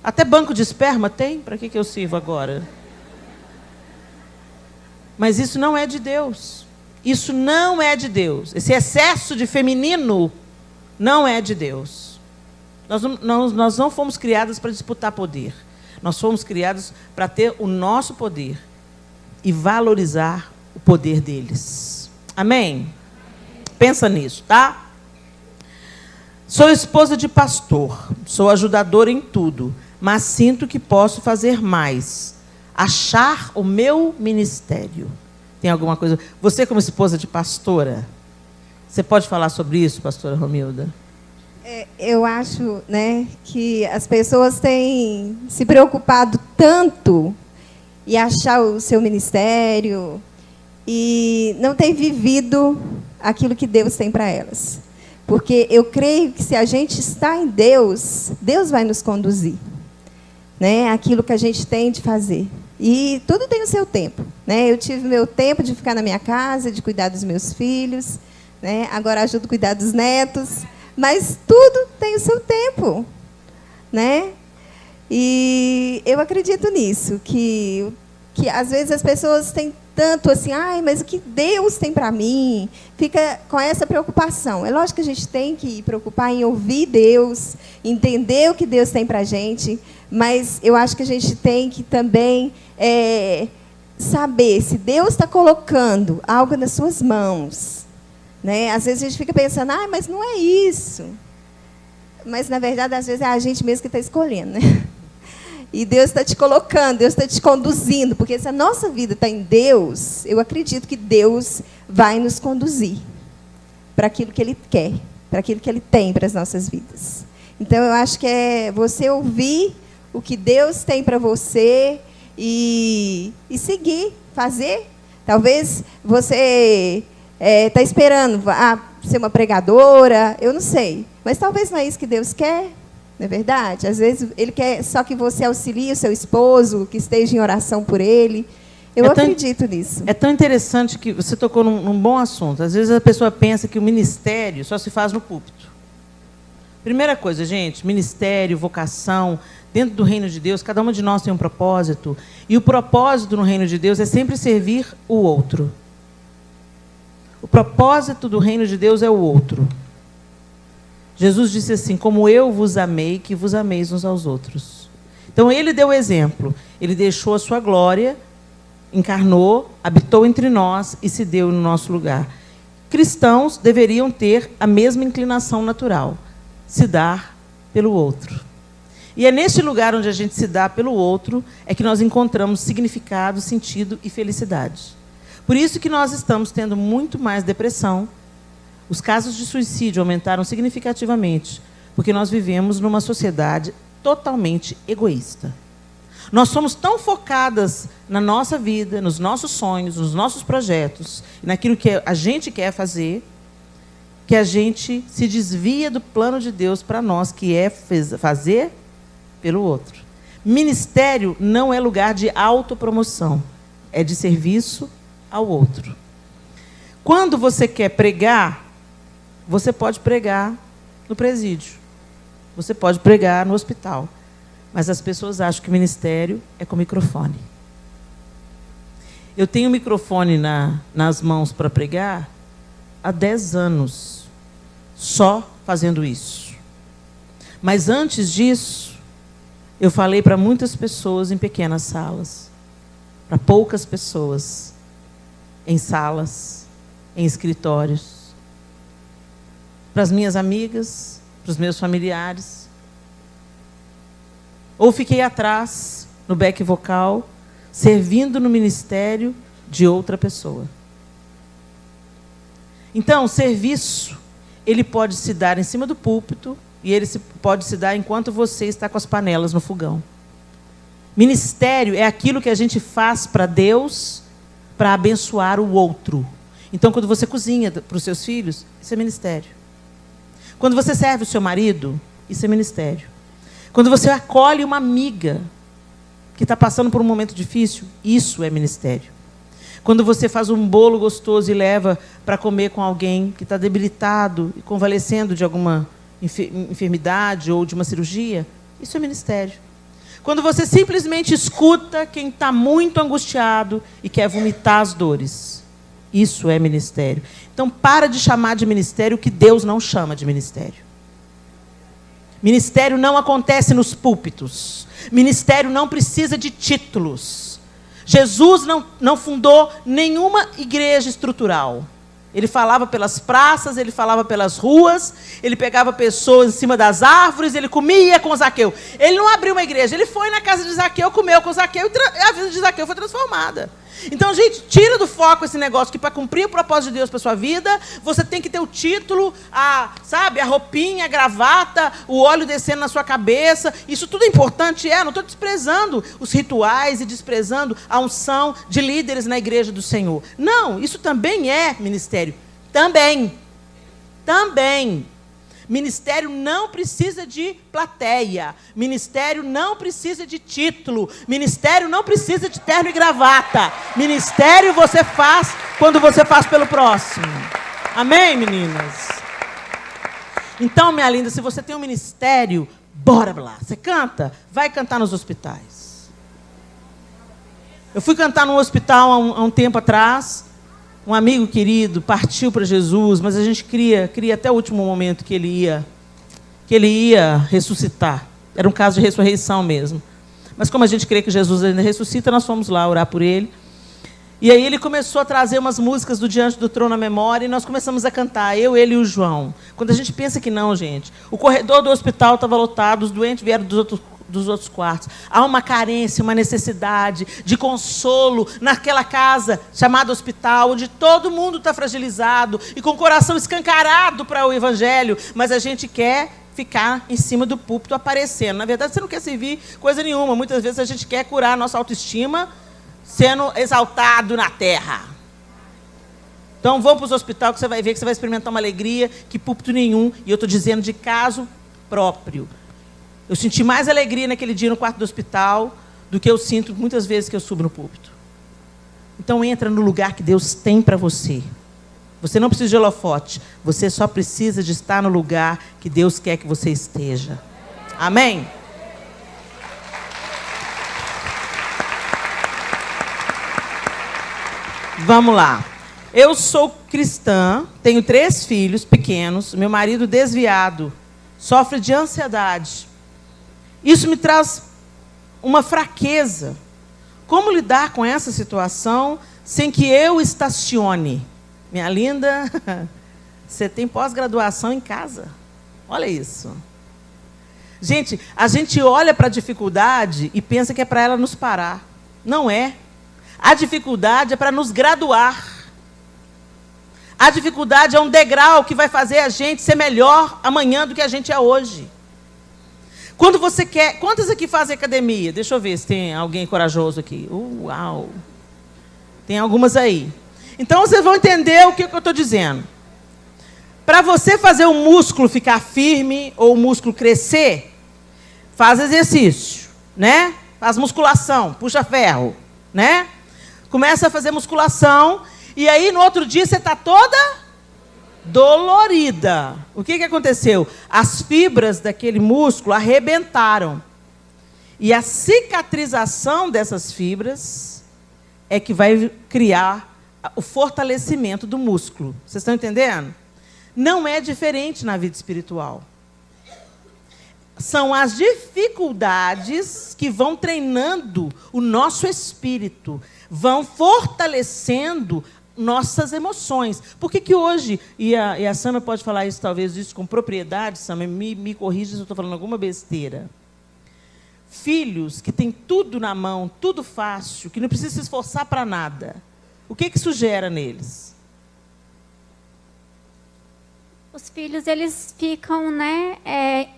Até banco de esperma tem? Para que eu sirvo agora? Mas isso não é de Deus. Isso não é de Deus. Esse excesso de feminino não é de Deus. Nós não fomos criadas para disputar poder. Nós fomos criados para ter o nosso poder e valorizar o poder deles. Amém? Pensa nisso, tá? Sou esposa de pastor, sou ajudadora em tudo, mas sinto que posso fazer mais. Achar o meu ministério. Tem alguma coisa? Você, como esposa de pastora, você pode falar sobre isso, pastora Romilda? Eu acho, né, que as pessoas têm se preocupado tanto em achar o seu ministério e não têm vivido aquilo que Deus tem para elas. Porque eu creio que se a gente está em Deus, Deus vai nos conduzir, né, aquilo que a gente tem de fazer. E tudo tem o seu tempo, né? Eu tive meu tempo de ficar na minha casa, de cuidar dos meus filhos, né? Agora ajudo a cuidar dos netos, mas tudo tem o seu tempo, né? E eu acredito nisso, que às vezes as pessoas têm tanto assim, ai, mas o que Deus tem para mim? Fica com essa preocupação. É lógico que a gente tem que preocupar em ouvir Deus, entender o que Deus tem para a gente, mas eu acho que a gente tem que também saber se Deus está colocando algo nas suas mãos. Né? Às vezes a gente fica pensando, ah, mas não é isso. Mas, na verdade, às vezes é a gente mesmo que está escolhendo. Né? E Deus está te colocando, Deus está te conduzindo. Porque se a nossa vida está em Deus, eu acredito que Deus vai nos conduzir para aquilo que Ele quer, para aquilo que Ele tem para as nossas vidas. Então, eu acho que é você ouvir o que Deus tem para você e seguir, fazer. Talvez você está esperando ser uma pregadora, eu não sei. Mas talvez não é isso que Deus quer, não é verdade? Às vezes Ele quer só que você auxilie o seu esposo, que esteja em oração por ele. Eu acredito nisso. É tão interessante que você tocou num bom assunto. Às vezes a pessoa pensa que o ministério só se faz no púlpito. Primeira coisa, gente, ministério, vocação, dentro do reino de Deus, cada uma de nós tem um propósito. E o propósito no reino de Deus é sempre servir o outro. O propósito do reino de Deus é o outro. Jesus disse assim: como eu vos amei, que vos ameis uns aos outros. Então ele deu o exemplo. Ele deixou a sua glória, encarnou, habitou entre nós e se deu no nosso lugar. Cristãos deveriam ter a mesma inclinação natural, se dar pelo outro. E é neste lugar onde a gente se dá pelo outro é que nós encontramos significado, sentido e felicidade. Por isso que nós estamos tendo muito mais depressão. Os casos de suicídio aumentaram significativamente, porque nós vivemos numa sociedade totalmente egoísta. Nós somos tão focadas na nossa vida, nos nossos sonhos, nos nossos projetos, naquilo que a gente quer fazer, que a gente se desvia do plano de Deus para nós, que é fazer pelo outro. Ministério não é lugar de autopromoção, é de serviço ao outro. Quando você quer pregar, você pode pregar no presídio, você pode pregar no hospital, mas as pessoas acham que ministério é com microfone. Eu tenho um microfone nas mãos para pregar há 10 anos, só fazendo isso. Mas antes disso, eu falei para muitas pessoas em pequenas salas, para poucas pessoas, em salas, em escritórios, para as minhas amigas, para os meus familiares. Ou fiquei atrás, no back vocal, servindo no ministério de outra pessoa. Então, o serviço, ele pode se dar em cima do púlpito e ele pode se dar enquanto você está com as panelas no fogão. Ministério é aquilo que a gente faz para Deus, para abençoar o outro. Então, quando você cozinha para os seus filhos, isso é ministério. Quando você serve o seu marido, isso é ministério. Quando você acolhe uma amiga que está passando por um momento difícil, isso é ministério. Quando você faz um bolo gostoso e leva para comer com alguém que está debilitado e convalescendo de alguma enfermidade ou de uma cirurgia, isso é ministério. Quando você simplesmente escuta quem está muito angustiado e quer vomitar as dores, isso é ministério. Então, para de chamar de ministério o que Deus não chama de ministério. Ministério não acontece nos púlpitos. Ministério não precisa de títulos. Jesus não fundou nenhuma igreja estrutural. Ele falava pelas praças, ele falava pelas ruas, ele pegava pessoas em cima das árvores, ele comia com Zaqueu. Ele não abriu uma igreja, ele foi na casa de Zaqueu, comeu com Zaqueu e a vida de Zaqueu foi transformada. Então, gente, tira do foco esse negócio que para cumprir o propósito de Deus para a sua vida, você tem que ter o título, a roupinha, a gravata, o óleo descendo na sua cabeça. Isso tudo é importante, não estou desprezando os rituais e desprezando a unção de líderes na igreja do Senhor. Não, isso também é ministério. Também. Ministério não precisa de plateia. Ministério não precisa de título. Ministério não precisa de terno e gravata. Ministério você faz quando você faz pelo próximo. Amém, meninas? Então, minha linda, se você tem um ministério, bora lá. Você canta? Vai cantar nos hospitais. Eu fui cantar num hospital há um tempo atrás. Um amigo querido partiu para Jesus, mas a gente cria até o último momento que ele ia ressuscitar. Era um caso de ressurreição mesmo. Mas como a gente crê que Jesus ainda ressuscita, nós fomos lá orar por ele. E aí ele começou a trazer umas músicas do Diante do Trono à memória e nós começamos a cantar, eu, ele e o João. Quando a gente pensa que não, gente, o corredor do hospital estava lotado, os doentes vieram dos outros quartos. Há uma carência, uma necessidade de consolo naquela casa chamada hospital, onde todo mundo está fragilizado e com o coração escancarado para o evangelho, mas a gente quer ficar em cima do púlpito aparecendo. Na verdade, você não quer servir coisa nenhuma. Muitas vezes a gente quer curar a nossa autoestima sendo exaltado na terra. Então, vão para os hospitais que você vai ver que você vai experimentar uma alegria que púlpito nenhum, e eu estou dizendo de caso próprio. Eu senti mais alegria naquele dia no quarto do hospital do que eu sinto muitas vezes que eu subo no púlpito. Então entra no lugar que Deus tem para você. Você não precisa de holofote. Você só precisa de estar no lugar que Deus quer que você esteja. Amém? Vamos lá. Eu sou cristã, tenho 3 filhos pequenos, meu marido desviado sofre de ansiedade. Isso me traz uma fraqueza. Como lidar com essa situação sem que eu estacione? Minha linda, você tem pós-graduação em casa. Olha isso. Gente, a gente olha para a dificuldade e pensa que é para ela nos parar. Não é. A dificuldade é para nos graduar. A dificuldade é um degrau que vai fazer a gente ser melhor amanhã do que a gente é hoje. Quando você quer... Quantas aqui fazem academia? Deixa eu ver se tem alguém corajoso aqui. Uau! Tem algumas aí. Então, vocês vão entender o que eu estou dizendo. Para você fazer o músculo ficar firme ou o músculo crescer, faz exercício, né? Faz musculação, puxa ferro, né? Começa a fazer musculação e aí, no outro dia, você está toda dolorida. O que aconteceu? As fibras daquele músculo arrebentaram. E a cicatrização dessas fibras é que vai criar o fortalecimento do músculo. Vocês estão entendendo? Não é diferente na vida espiritual. São as dificuldades que vão treinando o nosso espírito, vão fortalecendo nossas emoções. Por que hoje, e a Sâmia pode falar isso, talvez, isso com propriedade, Sâmia, me corrija se eu estou falando alguma besteira. Filhos que têm tudo na mão, tudo fácil, que não precisa se esforçar para nada. O que isso gera neles? Os filhos, eles ficam, né,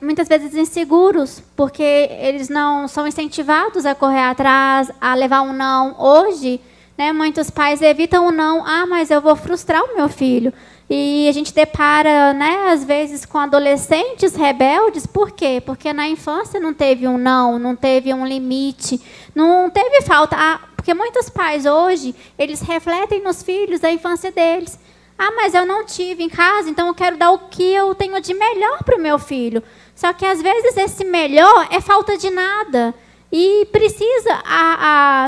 muitas vezes inseguros, porque eles não são incentivados a correr atrás, a levar um não. Hoje, né, muitos pais evitam o não. Ah, mas eu vou frustrar o meu filho. E a gente depara, né, às vezes, com adolescentes rebeldes. Por quê? Porque na infância não teve um não, não teve um limite, não teve falta. Porque muitos pais hoje, eles refletem nos filhos a infância deles. Ah, mas eu não tive em casa, então eu quero dar o que eu tenho de melhor para o meu filho. Só que, às vezes, esse melhor é falta de nada. E precisa,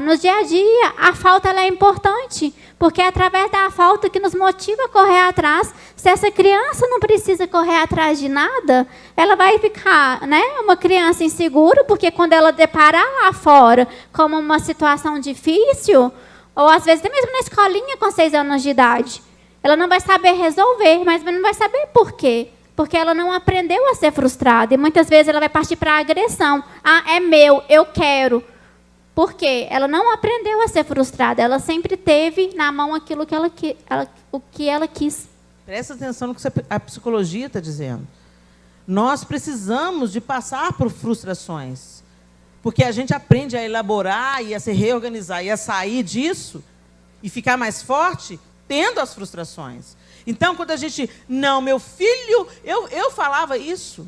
no dia a dia, a falta ela é importante, porque é através da falta que nos motiva a correr atrás. Se essa criança não precisa correr atrás de nada, ela vai ficar, né, uma criança insegura, porque quando ela deparar lá fora como uma situação difícil, ou às vezes até mesmo na escolinha com 6 anos de idade, ela não vai saber resolver, mas não vai saber por quê. Porque ela não aprendeu a ser frustrada. E muitas vezes ela vai partir para a agressão. Ah, é meu, eu quero. Por quê? Ela não aprendeu a ser frustrada. Ela sempre teve na mão aquilo que o que ela quis. Presta atenção no que a psicologia está dizendo. Nós precisamos de passar por frustrações. Porque a gente aprende a elaborar e a se reorganizar e a sair disso e ficar mais forte tendo as frustrações. Então, quando a gente... Não, meu filho... Eu falava isso.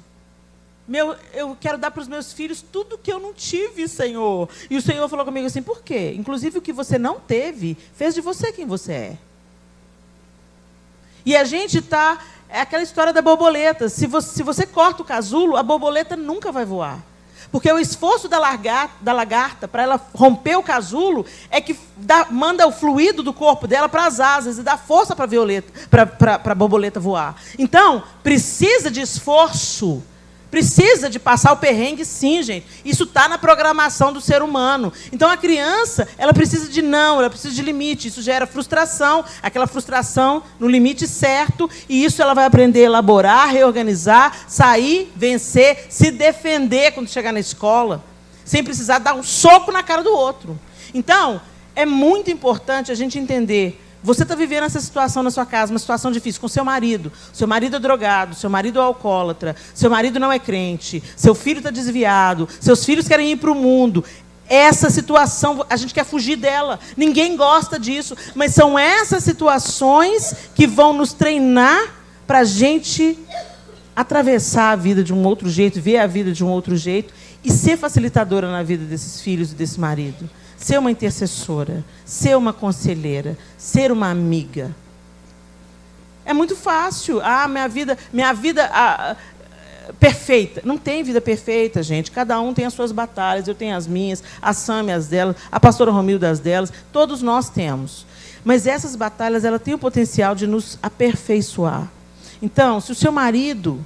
Eu quero dar para os meus filhos tudo que eu não tive, Senhor. E o Senhor falou comigo assim, por quê? Inclusive, o que você não teve, fez de você quem você é. E a gente está... É aquela história da borboleta. Se você corta o casulo, a borboleta nunca vai voar. Porque o esforço da lagarta para ela romper o casulo é que manda o fluido do corpo dela para as asas e dá força para a borboleta voar. Então, precisa de esforço, precisa de passar o perrengue, sim, gente. Isso está na programação do ser humano. Então, a criança, ela precisa de não, ela precisa de limite. Isso gera frustração, aquela frustração no limite certo, e isso ela vai aprender a elaborar, reorganizar, sair, vencer, se defender quando chegar na escola, sem precisar dar um soco na cara do outro. Então, é muito importante a gente entender. Você está vivendo essa situação na sua casa, uma situação difícil, com seu marido. Seu marido é drogado, seu marido é alcoólatra, seu marido não é crente, seu filho está desviado, seus filhos querem ir para o mundo. Essa situação, a gente quer fugir dela. Ninguém gosta disso. Mas são essas situações que vão nos treinar para a gente atravessar a vida de um outro jeito, ver a vida de um outro jeito e ser facilitadora na vida desses filhos e desse marido. Ser uma intercessora, ser uma conselheira, ser uma amiga. É muito fácil. Ah, minha vida perfeita. Não tem vida perfeita, gente. Cada um tem as suas batalhas. Eu tenho as minhas, a Sâmia as delas, a pastora Romilda as delas. Todos nós temos. Mas essas batalhas, ela têm o potencial de nos aperfeiçoar. Então, se o seu marido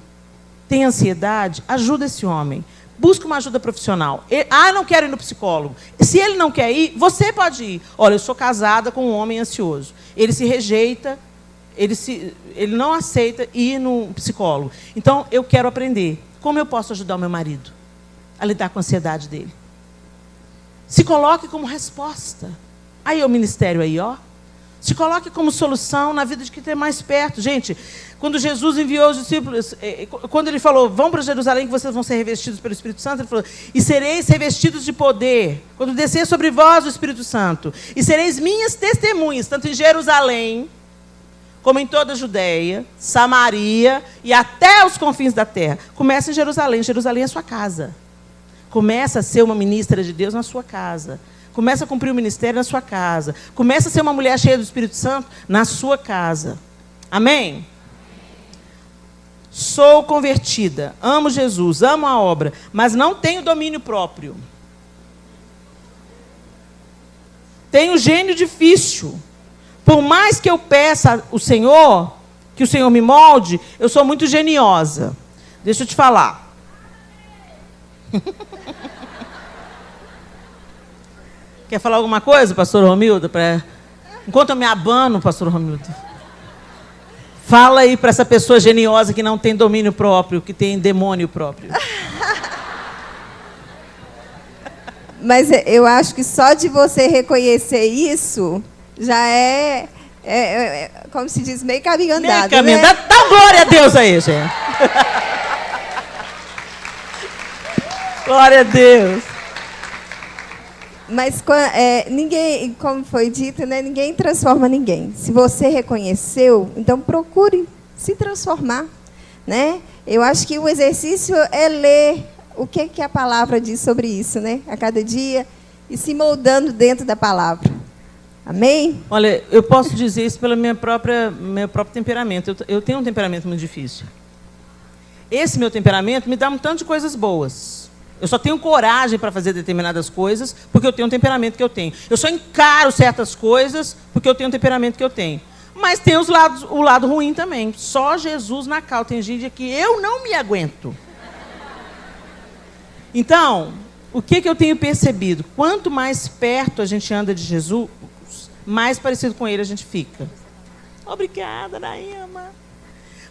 tem ansiedade, ajuda esse homem. Busca uma ajuda profissional. Não quero ir no psicólogo. Se ele não quer ir, você pode ir. Olha, eu sou casada com um homem ansioso. Ele se rejeita, ele não aceita ir no psicólogo. Então, eu quero aprender. Como eu posso ajudar o meu marido a lidar com a ansiedade dele? Se coloque como resposta. Aí é o ministério aí, ó. Se coloque como solução na vida de quem tem mais perto. Gente, quando Jesus enviou os discípulos, quando ele falou, vão para Jerusalém que vocês vão ser revestidos pelo Espírito Santo, ele falou, e sereis revestidos de poder, quando descer sobre vós o Espírito Santo, e sereis minhas testemunhas, tanto em Jerusalém, como em toda a Judéia, Samaria e até os confins da terra. Começa em Jerusalém. Jerusalém é a sua casa. Começa a ser uma ministra de Deus na sua casa. Começa a cumprir o ministério na sua casa. Começa a ser uma mulher cheia do Espírito Santo na sua casa. Amém? Sou convertida, amo Jesus, amo a obra, mas não tenho domínio próprio. Tenho gênio difícil. Por mais que eu peça ao Senhor, que o Senhor me molde, eu sou muito geniosa. Deixa eu te falar. Quer falar alguma coisa, pastor Romildo? Enquanto eu me abano, pastor Romildo. Fala aí para essa pessoa geniosa que não tem domínio próprio, que tem demônio próprio. Mas eu acho que só de você reconhecer isso, já é como se diz, meio caminho andado. Meio caminho andado. Dá glória a Deus aí, gente. Glória a Deus. Mas ninguém, como foi dito, né, ninguém transforma ninguém. Se você reconheceu, então procure se transformar, né? Eu acho que o exercício é ler o que a palavra diz sobre isso, né? A cada dia, e se moldando dentro da palavra. Amém? Olha, eu posso dizer isso pelo meu próprio temperamento. Eu tenho um temperamento muito difícil. Esse meu temperamento me dá um tanto de coisas boas. Eu só tenho coragem para fazer determinadas coisas porque eu tenho um temperamento que eu tenho. Eu só encaro certas coisas porque eu tenho um temperamento que eu tenho. Mas tem o lado ruim também. Só Jesus na causa. Tem gente que eu não me aguento. Então, o que eu tenho percebido? Quanto mais perto a gente anda de Jesus, mais parecido com ele a gente fica. Obrigada, Naima.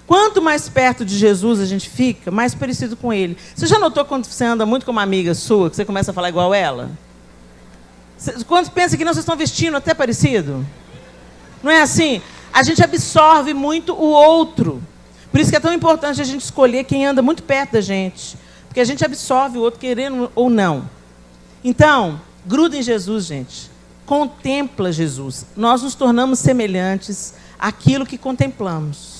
Quanto mais perto de Jesus a gente fica, mais parecido com ele. Você já notou quando você anda muito com uma amiga sua, que você começa a falar igual ela? Quando pensa que não, vocês estão vestindo até parecido? Não é assim? A gente absorve muito o outro. Por isso que é tão importante a gente escolher quem anda muito perto da gente. Porque a gente absorve o outro, querendo ou não. Então, gruda em Jesus, gente. Contempla Jesus. Nós nos tornamos semelhantes àquilo que contemplamos.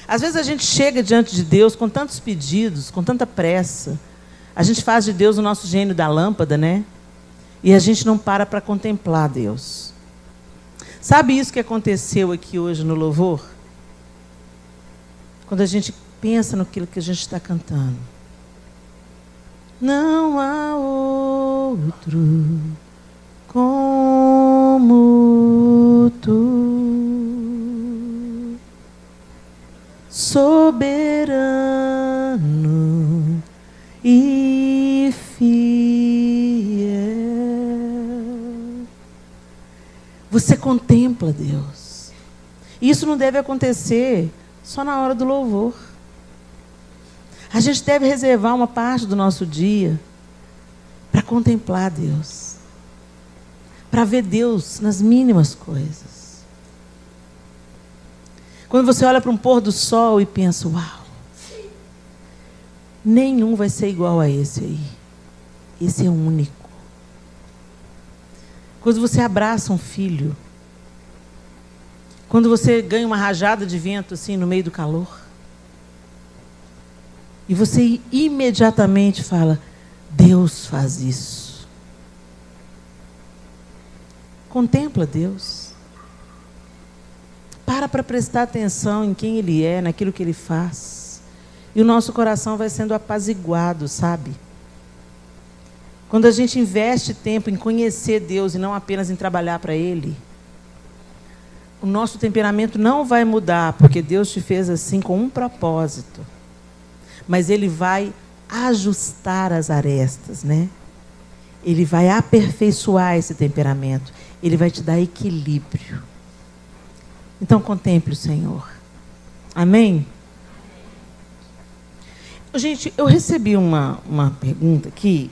Às vezes a gente chega diante de Deus com tantos pedidos, com tanta pressa. A gente faz de Deus o nosso gênio da lâmpada, né? E a gente não para contemplar Deus. Sabe isso que aconteceu aqui hoje no louvor? Quando a gente pensa naquilo que a gente está cantando. Não há outro como tu. Soberano e fiel. Você contempla Deus. Isso não deve acontecer só na hora do louvor. A gente deve reservar uma parte do nosso dia para contemplar Deus. Para ver Deus nas mínimas coisas. Quando você olha para um pôr do sol e pensa, uau, nenhum vai ser igual a esse aí. Esse é único. Quando você abraça um filho, quando você ganha uma rajada de vento assim no meio do calor, e você imediatamente fala, Deus faz isso. Contempla Deus. Para prestar atenção em quem Ele é, naquilo que Ele faz. E o nosso coração vai sendo apaziguado, sabe? Quando a gente investe tempo em conhecer Deus e não apenas em trabalhar para Ele, o nosso temperamento não vai mudar, porque Deus te fez assim com um propósito. mas ele vai ajustar as arestas, né? Ele vai aperfeiçoar esse temperamento. Ele vai te dar equilíbrio. Então, contemple o Senhor. Amém? Gente, eu recebi uma pergunta aqui.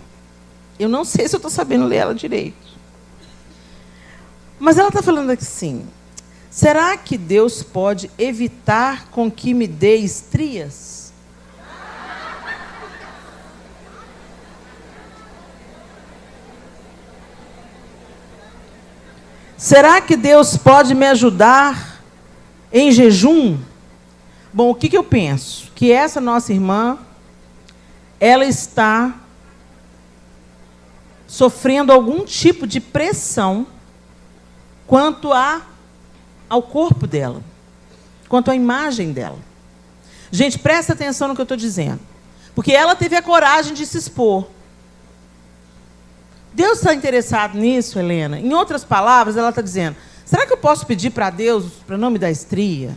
Eu não sei se eu estou sabendo ler ela direito. Mas ela está falando assim: será que Deus pode evitar com que me dê estrias? Será que Deus pode me ajudar em jejum? Bom, o que eu penso? Que essa nossa irmã, ela está sofrendo algum tipo de pressão quanto ao corpo dela, quanto à imagem dela. Gente, presta atenção no que eu estou dizendo. Porque ela teve a coragem de se expor. Deus está interessado nisso, Helena? Em outras palavras, ela está dizendo: será que eu posso pedir para Deus para não me dar estria?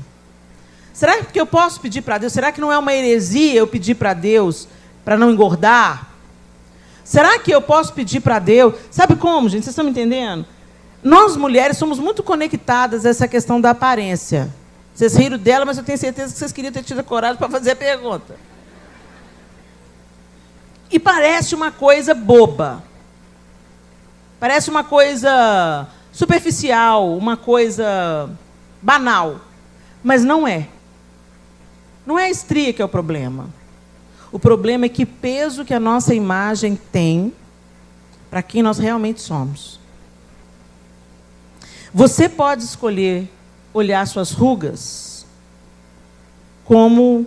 Será que eu posso pedir para Deus? Será que não é uma heresia eu pedir para Deus para não engordar? Será que eu posso pedir para Deus? Sabe como, gente? Vocês estão me entendendo? Nós, mulheres, somos muito conectadas a essa questão da aparência. Vocês riram dela, mas eu tenho certeza que vocês queriam ter tido a coragem para fazer a pergunta. E parece uma coisa boba. Parece uma coisa superficial, uma coisa banal. Mas não é. Não é a estria que é o problema. O problema é que peso que a nossa imagem tem para quem nós realmente somos. Você pode escolher olhar suas rugas como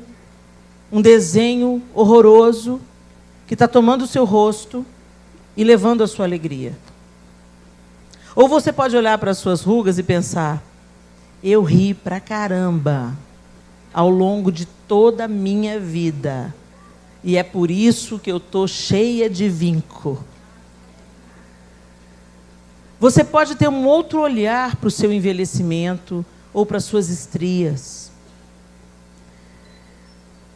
um desenho horroroso que está tomando o seu rosto e levando a sua alegria. Ou você pode olhar para as suas rugas e pensar: eu ri pra caramba ao longo de toda a minha vida. E é por isso que eu estou cheia de vinco. Você pode ter um outro olhar para o seu envelhecimento ou para as suas estrias.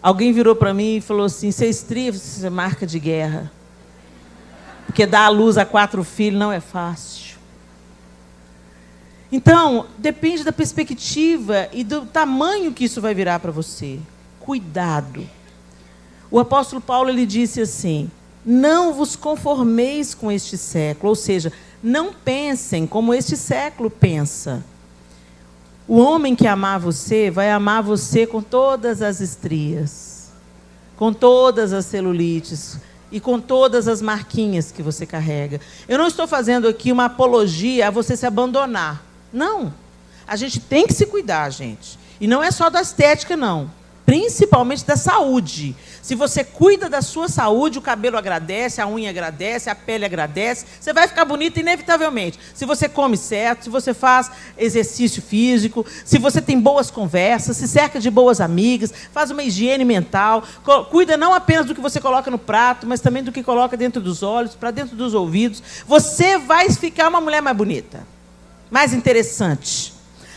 Alguém virou para mim e falou assim: ser estria, você é marca de guerra. Porque dar à luz a 4 filhos não é fácil. Então, depende da perspectiva e do tamanho que isso vai virar para você. Cuidado. O apóstolo Paulo, ele disse assim: não vos conformeis com este século. Ou seja, não pensem como este século pensa. O homem que amar você, vai amar você com todas as estrias, com todas as celulites e com todas as marquinhas que você carrega. Eu não estou fazendo aqui uma apologia a você se abandonar. Não. A gente tem que se cuidar, gente. E não é só da estética, não. Principalmente da saúde. Se você cuida da sua saúde, o cabelo agradece, a unha agradece, a pele agradece, você vai ficar bonita inevitavelmente. Se você come certo, se você faz exercício físico, se você tem boas conversas, se cerca de boas amigas, faz uma higiene mental, cuida não apenas do que você coloca no prato, mas também do que coloca dentro dos olhos, para dentro dos ouvidos, você vai ficar uma mulher mais bonita, mais interessante.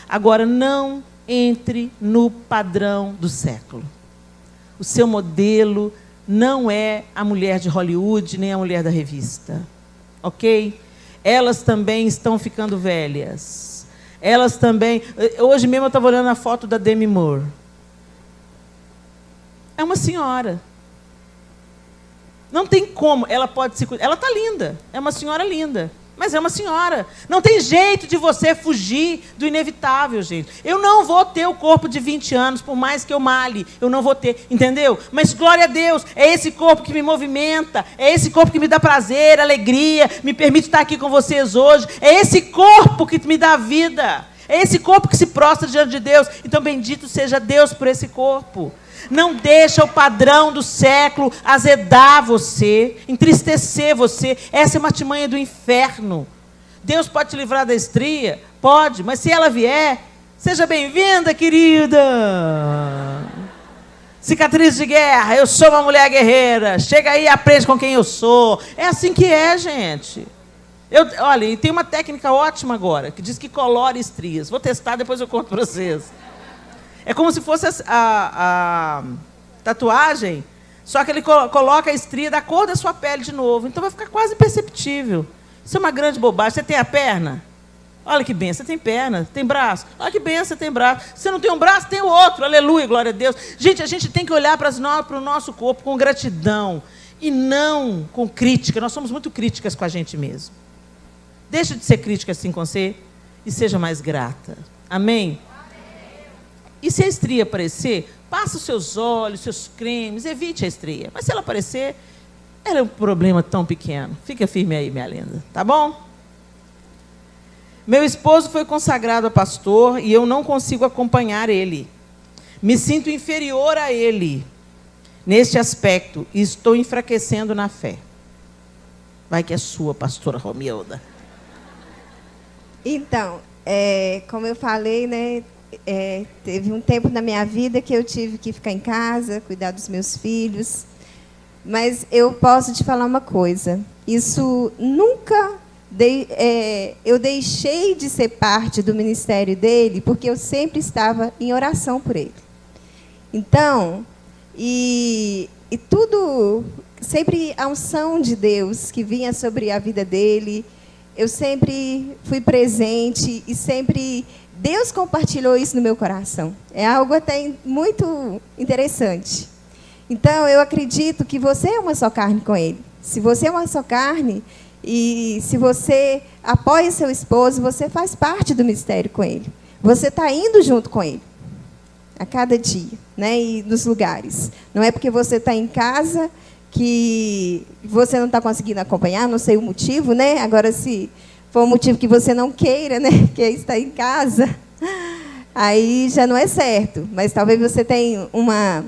Agora, não entre no padrão do século. O seu modelo não é a mulher de Hollywood, nem a mulher da revista. Ok? Elas também estão ficando velhas. Elas também... Hoje mesmo eu estava olhando a foto da Demi Moore. É uma senhora. Não tem como. Ela pode se cuidar. Ela está linda. É uma senhora linda. Mas é uma senhora. Não tem jeito de você fugir do inevitável, gente. Eu não vou ter o corpo de 20 anos, por mais que eu male. Eu não vou ter, entendeu? Mas glória a Deus, é esse corpo que me movimenta, é esse corpo que me dá prazer, alegria, me permite estar aqui com vocês hoje. É esse corpo que me dá vida. É esse corpo que se prostra diante de Deus. Então, bendito seja Deus por esse corpo. Não deixa o padrão do século azedar você, entristecer você. Essa é uma artimanha do inferno. Deus pode te livrar da estria? Pode, mas se ela vier, seja bem-vinda, querida. Cicatriz de guerra, eu sou uma mulher guerreira. Chega aí e aprende com quem eu sou. É assim que é, gente. Olha, e tem uma técnica ótima agora, que diz que colore estrias. Vou testar, depois eu conto para vocês. É como se fosse a tatuagem Só que ele coloca a estria da cor da sua pele de novo. Então vai ficar quase imperceptível. Isso é uma grande bobagem. Você tem a perna? Olha que benção, você tem perna, tem braço. Olha que benção, você tem braço. Você não tem um braço, tem o outro. Aleluia, glória a Deus. Gente, a gente tem que olhar para o nosso corpo com gratidão e não com crítica. Nós somos muito críticas com a gente mesmo. Deixa de ser crítica assim com você e seja mais grata. Amém? E se a estria aparecer, passa os seus olhos, seus cremes, evite a estria. Mas se ela aparecer, ela é um problema tão pequeno. Fica firme aí, minha linda. Tá bom? Meu esposo foi consagrado a pastor e eu não consigo acompanhar ele. Me sinto inferior a ele neste aspecto e estou enfraquecendo na fé. Vai que é sua, pastora Romilda. Então, como eu falei, né, teve um tempo na minha vida que eu tive que ficar em casa, cuidar dos meus filhos. Mas eu posso te falar uma coisa. Isso nunca... eu deixei de ser parte do ministério dele porque eu sempre estava em oração por ele. Então, e tudo, sempre a unção de Deus que vinha sobre a vida dele, eu sempre fui presente e sempre Deus compartilhou isso no meu coração. É algo até muito interessante. Então, eu acredito que você é uma só carne com ele. Se você é uma só carne... E se você apoia seu esposo, você faz parte do ministério com ele. Você está indo junto com ele, a cada dia, né? E nos lugares. Não é porque você está em casa que você não está conseguindo acompanhar, não sei o motivo, né? Agora, se for um motivo que você não queira, né? Que é estar em casa, aí já não é certo. Mas talvez você tenha uma,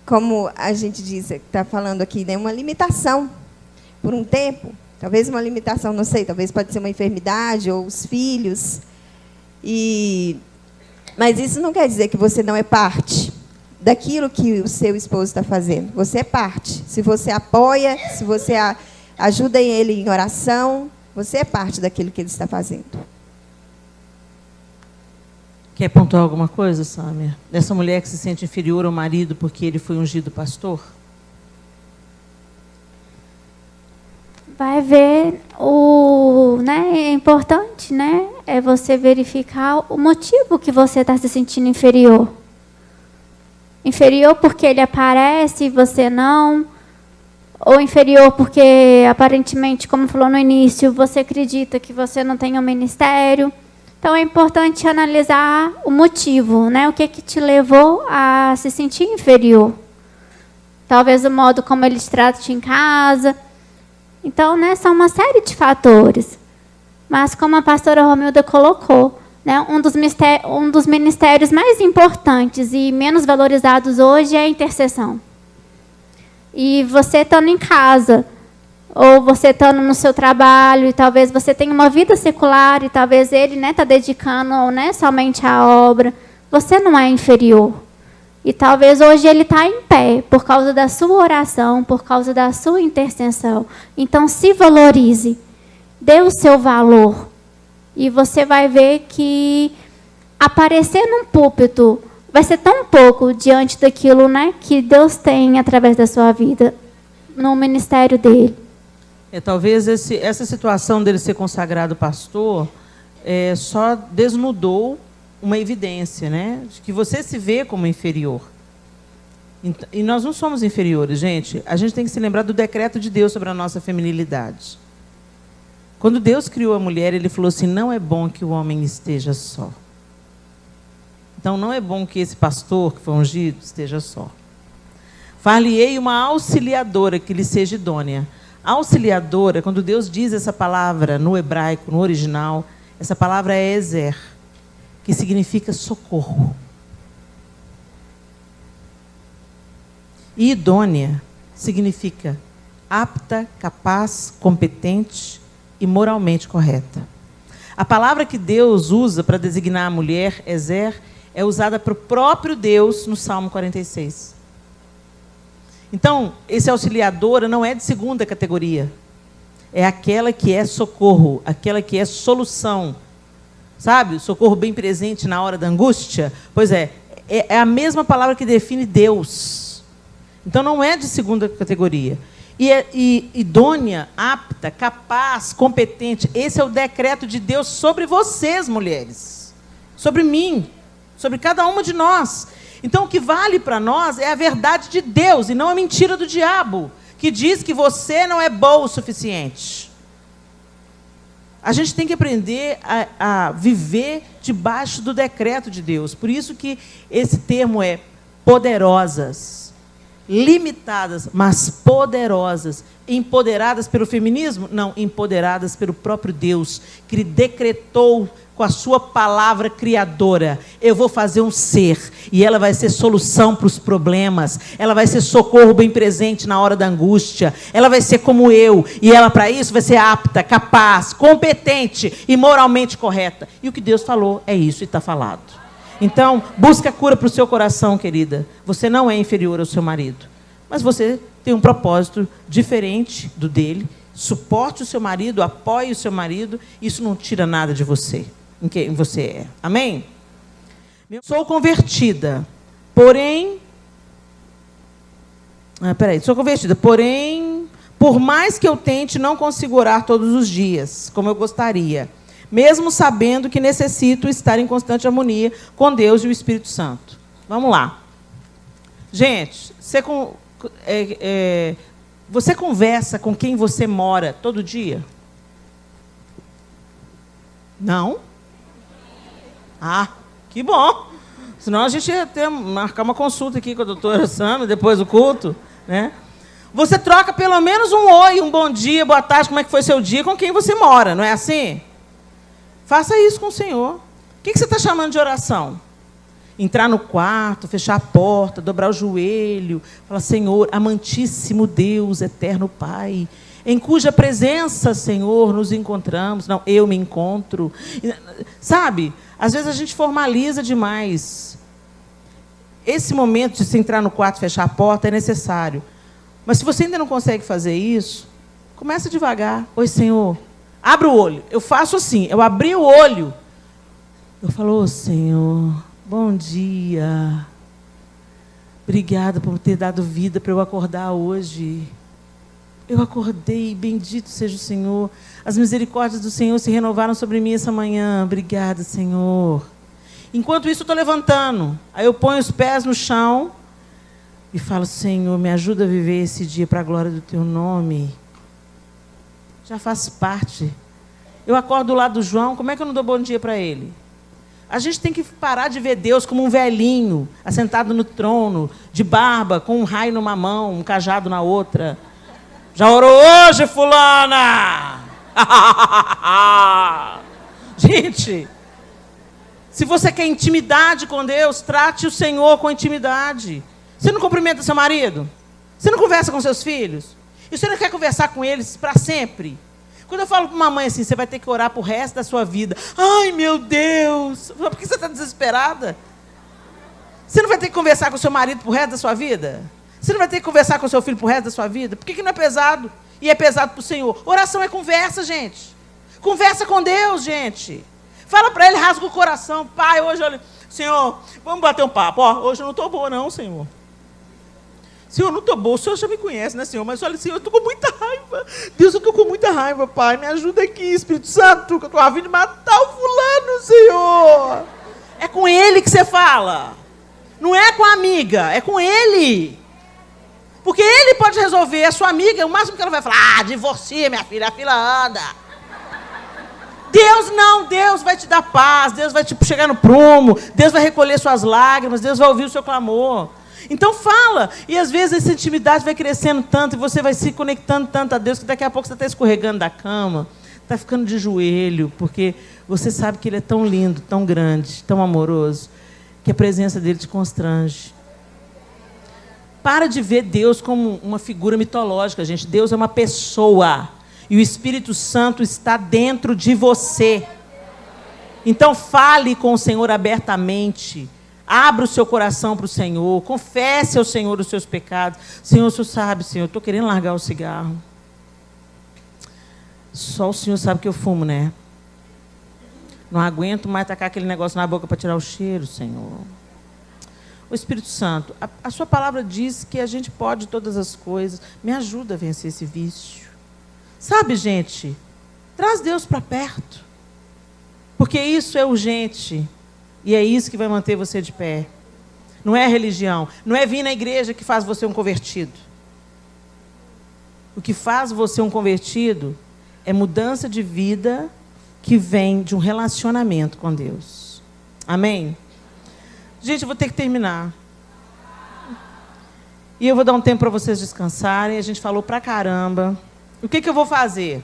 como a gente diz, está falando aqui, né? Uma limitação por um tempo. Talvez uma limitação, não sei, talvez pode ser uma enfermidade ou os filhos. Mas isso não quer dizer que você não é parte daquilo que o seu esposo está fazendo. Você é parte. Se você apoia, se você ajuda ele em oração, você é parte daquilo que ele está fazendo. Quer pontuar alguma coisa, Sâmia? Dessa mulher que se sente inferior ao marido porque ele foi ungido pastor? Vai ver né, é importante, né? É você verificar o motivo que você está se sentindo inferior. Inferior porque ele aparece e você não. Ou inferior porque, aparentemente, como falou no início, você acredita que você não tem um ministério. Então, é importante analisar o motivo, né? O que te levou a se sentir inferior. Talvez o modo como ele te trata em casa. Então, né, são uma série de fatores. Mas, como a pastora Romilda colocou, né, um dos ministérios mais importantes e menos valorizados hoje é a intercessão. E você estando em casa, ou você estando no seu trabalho, e talvez você tenha uma vida secular, e talvez ele está dedicando, né, somente à obra, você não é inferior. E talvez hoje ele está em pé por causa da sua oração, por causa da sua intercessão. Então, se valorize, dê o seu valor. E você vai ver que aparecer num púlpito vai ser tão pouco diante daquilo, né, que Deus tem através da sua vida, no ministério dele. Talvez essa situação dele ser consagrado pastor só desnudou uma evidência, né, de que você se vê como inferior. E nós não somos inferiores, gente. A gente tem que se lembrar do decreto de Deus sobre a nossa feminilidade. Quando Deus criou a mulher, ele falou assim, não é bom que o homem esteja só. Então, não é bom que esse pastor que foi ungido esteja só. Far-lhe-ei uma auxiliadora que lhe seja idônea. Auxiliadora, quando Deus diz essa palavra no hebraico, no original, essa palavra é ezer, que significa socorro. E idônea significa apta, capaz, competente e moralmente correta. A palavra que Deus usa para designar a mulher, ezer, é usada para o próprio Deus no Salmo 46. Então, esse auxiliadora não é de segunda categoria. É aquela que é socorro, aquela que é solução. Sabe? Socorro bem presente na hora da angústia. Pois é a mesma palavra que define Deus. Então, não é de segunda categoria. E idônea, apta, capaz, competente. Esse é o decreto de Deus sobre vocês, mulheres. Sobre mim. Sobre cada uma de nós. Então, o que vale para nós é a verdade de Deus e não a mentira do diabo, que diz que você não é boa o suficiente. A gente tem que aprender a viver debaixo do decreto de Deus. Por isso que esse termo é poderosas. Limitadas, mas poderosas. Empoderadas pelo feminismo? Não, empoderadas pelo próprio Deus, que Ele decretou com a sua palavra criadora. Eu vou fazer um ser, e ela vai ser solução para os problemas, ela vai ser socorro bem presente na hora da angústia, ela vai ser como eu, e ela para isso vai ser apta, capaz, competente e moralmente correta. E o que Deus falou é isso, e está falado. Então, busque a cura para o seu coração, querida. Você não é inferior ao seu marido, mas você tem um propósito diferente do dele. Suporte o seu marido, apoie o seu marido. Isso não tira nada de você, em quem você é. Amém? Sou convertida, porém... Sou convertida, porém, por mais que eu tente, não consigo orar todos os dias, como eu gostaria, mesmo sabendo que necessito estar em constante harmonia com Deus e o Espírito Santo. Vamos lá. Gente, você conversa com quem você mora todo dia? Não? Ah, que bom. Senão a gente ia marcar uma consulta aqui com a doutora Sandra, depois do culto, né? Você troca pelo menos um oi, um bom dia, boa tarde, como é que foi seu dia, com quem você mora, não é assim? Faça isso com o Senhor. O que você está chamando de oração? Entrar no quarto, fechar a porta, dobrar o joelho, falar, Senhor, amantíssimo Deus, eterno Pai, em cuja presença, Senhor, nos encontramos. Não, eu me encontro. Sabe, às vezes a gente formaliza demais. Esse momento de se entrar no quarto, fechar a porta, é necessário. Mas se você ainda não consegue fazer isso, começa devagar. Oi, Senhor. Abre o olho. Eu faço assim, eu abri o olho. Eu falo, Senhor, bom dia. Obrigada por ter dado vida para eu acordar hoje. Eu acordei, bendito seja o Senhor. As misericórdias do Senhor se renovaram sobre mim essa manhã. Obrigada, Senhor. Enquanto isso, eu estou levantando. Aí eu ponho os pés no chão e falo, Senhor, me ajuda a viver esse dia para a glória do Teu nome. Já faz parte. Eu acordo do lado do João, como é que eu não dou bom dia para ele? A gente tem que parar de ver Deus como um velhinho, assentado no trono, de barba, com um raio numa mão, um cajado na outra. Já orou hoje, fulana? Gente, se você quer intimidade com Deus, trate o Senhor com intimidade. Você não cumprimenta seu marido? Você não conversa com seus filhos? E você não quer conversar com eles para sempre? Quando eu falo para uma mãe assim, você vai ter que orar para o resto da sua vida. Ai, meu Deus! Por que você está desesperada? Você não vai ter que conversar com seu marido para o resto da sua vida? Você não vai ter que conversar com seu filho para o resto da sua vida? Por que não é pesado? E é pesado para o Senhor. Oração é conversa, gente. Conversa com Deus, gente. Fala para Ele, rasga o coração. Pai, hoje, olha, Senhor, vamos bater um papo. Ó, hoje eu não estou boa não, Senhor. Senhor, eu não estou boa, o Senhor já me conhece, né, Senhor? Mas olha, Senhor, eu estou com muita raiva. Deus, eu estou com muita raiva, Pai. Me ajuda aqui, Espírito Santo, que eu estou a fim de matar o fulano, Senhor. É com Ele que você fala. Não é com a amiga, é com Ele. Porque Ele pode resolver. A sua amiga, o máximo que ela vai falar, divorcia, minha filha, a filha anda. Deus não, Deus vai te dar paz, Deus vai te chegar no prumo, Deus vai recolher suas lágrimas, Deus vai ouvir o seu clamor. Então fala, e às vezes essa intimidade vai crescendo tanto, e você vai se conectando tanto a Deus, que daqui a pouco você está escorregando da cama, está ficando de joelho, porque você sabe que Ele é tão lindo, tão grande, tão amoroso, que a presença dEle te constrange. Para de ver Deus como uma figura mitológica, gente. Deus é uma pessoa, e o Espírito Santo está dentro de você. Então fale com o Senhor abertamente. Abra o seu coração para o Senhor. Confesse ao Senhor os seus pecados. Senhor, o Senhor sabe, Senhor, eu estou querendo largar o cigarro. Só o Senhor sabe que eu fumo, né? Não aguento mais tacar aquele negócio na boca para tirar o cheiro, Senhor. O Espírito Santo, a sua palavra diz que a gente pode todas as coisas. Me ajuda a vencer esse vício. Sabe, gente, traz Deus para perto. Porque isso é urgente. E é isso que vai manter você de pé. Não é a religião. Não é vir na igreja que faz você um convertido. O que faz você um convertido é mudança de vida que vem de um relacionamento com Deus. Amém? Gente, eu vou ter que terminar. E eu vou dar um tempo para vocês descansarem. A gente falou pra caramba. O que eu vou fazer?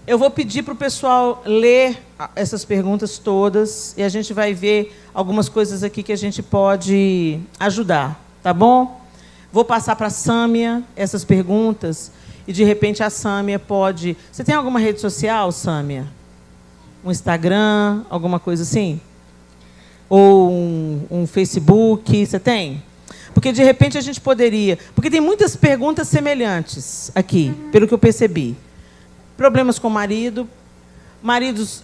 Eu vou pedir para o pessoal ler essas perguntas todas e a gente vai ver algumas coisas aqui que a gente pode ajudar, tá bom? Vou passar para a Sâmia essas perguntas e, de repente, a Sâmia pode... Você tem alguma rede social, Sâmia? Um Instagram, alguma coisa assim? Ou um Facebook, você tem? Porque, de repente, a gente poderia... Porque tem muitas perguntas semelhantes aqui, pelo que eu percebi. Problemas com o marido, maridos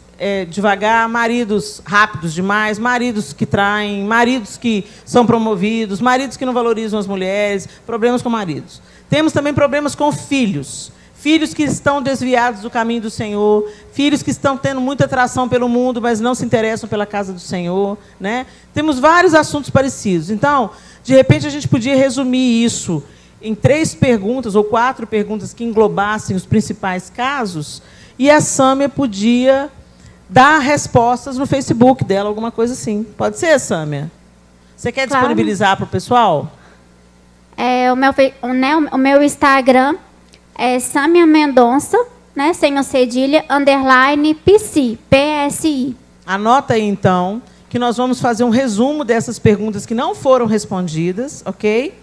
devagar, maridos rápidos demais, maridos que traem, maridos que são promovidos, maridos que não valorizam as mulheres, problemas com maridos. Temos também problemas com filhos. Filhos que estão desviados do caminho do Senhor, filhos que estão tendo muita atração pelo mundo, mas não se interessam pela casa do Senhor, né? Temos vários assuntos parecidos. Então, de repente, a gente podia resumir isso em 3 perguntas ou 4 perguntas que englobassem os principais casos, e a Sâmia podia dar respostas no Facebook dela, alguma coisa assim. Pode ser, Sâmia? Você quer disponibilizar para o pessoal? O meu Instagram é Sâmia Mendonça, né, sem o cedilha, _ PC, PSI. Anota aí, então, que nós vamos fazer um resumo dessas perguntas que não foram respondidas, ok?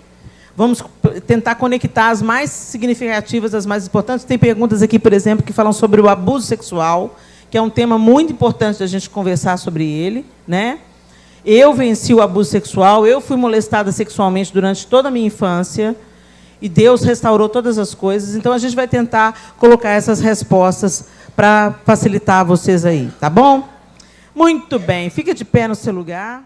Vamos tentar conectar as mais significativas, as mais importantes. Tem perguntas aqui, por exemplo, que falam sobre o abuso sexual, que é um tema muito importante da gente conversar sobre ele, né? Eu venci o abuso sexual, eu fui molestada sexualmente durante toda a minha infância, e Deus restaurou todas as coisas. Então, a gente vai tentar colocar essas respostas para facilitar vocês aí, tá bom? Muito bem. Fica de pé no seu lugar.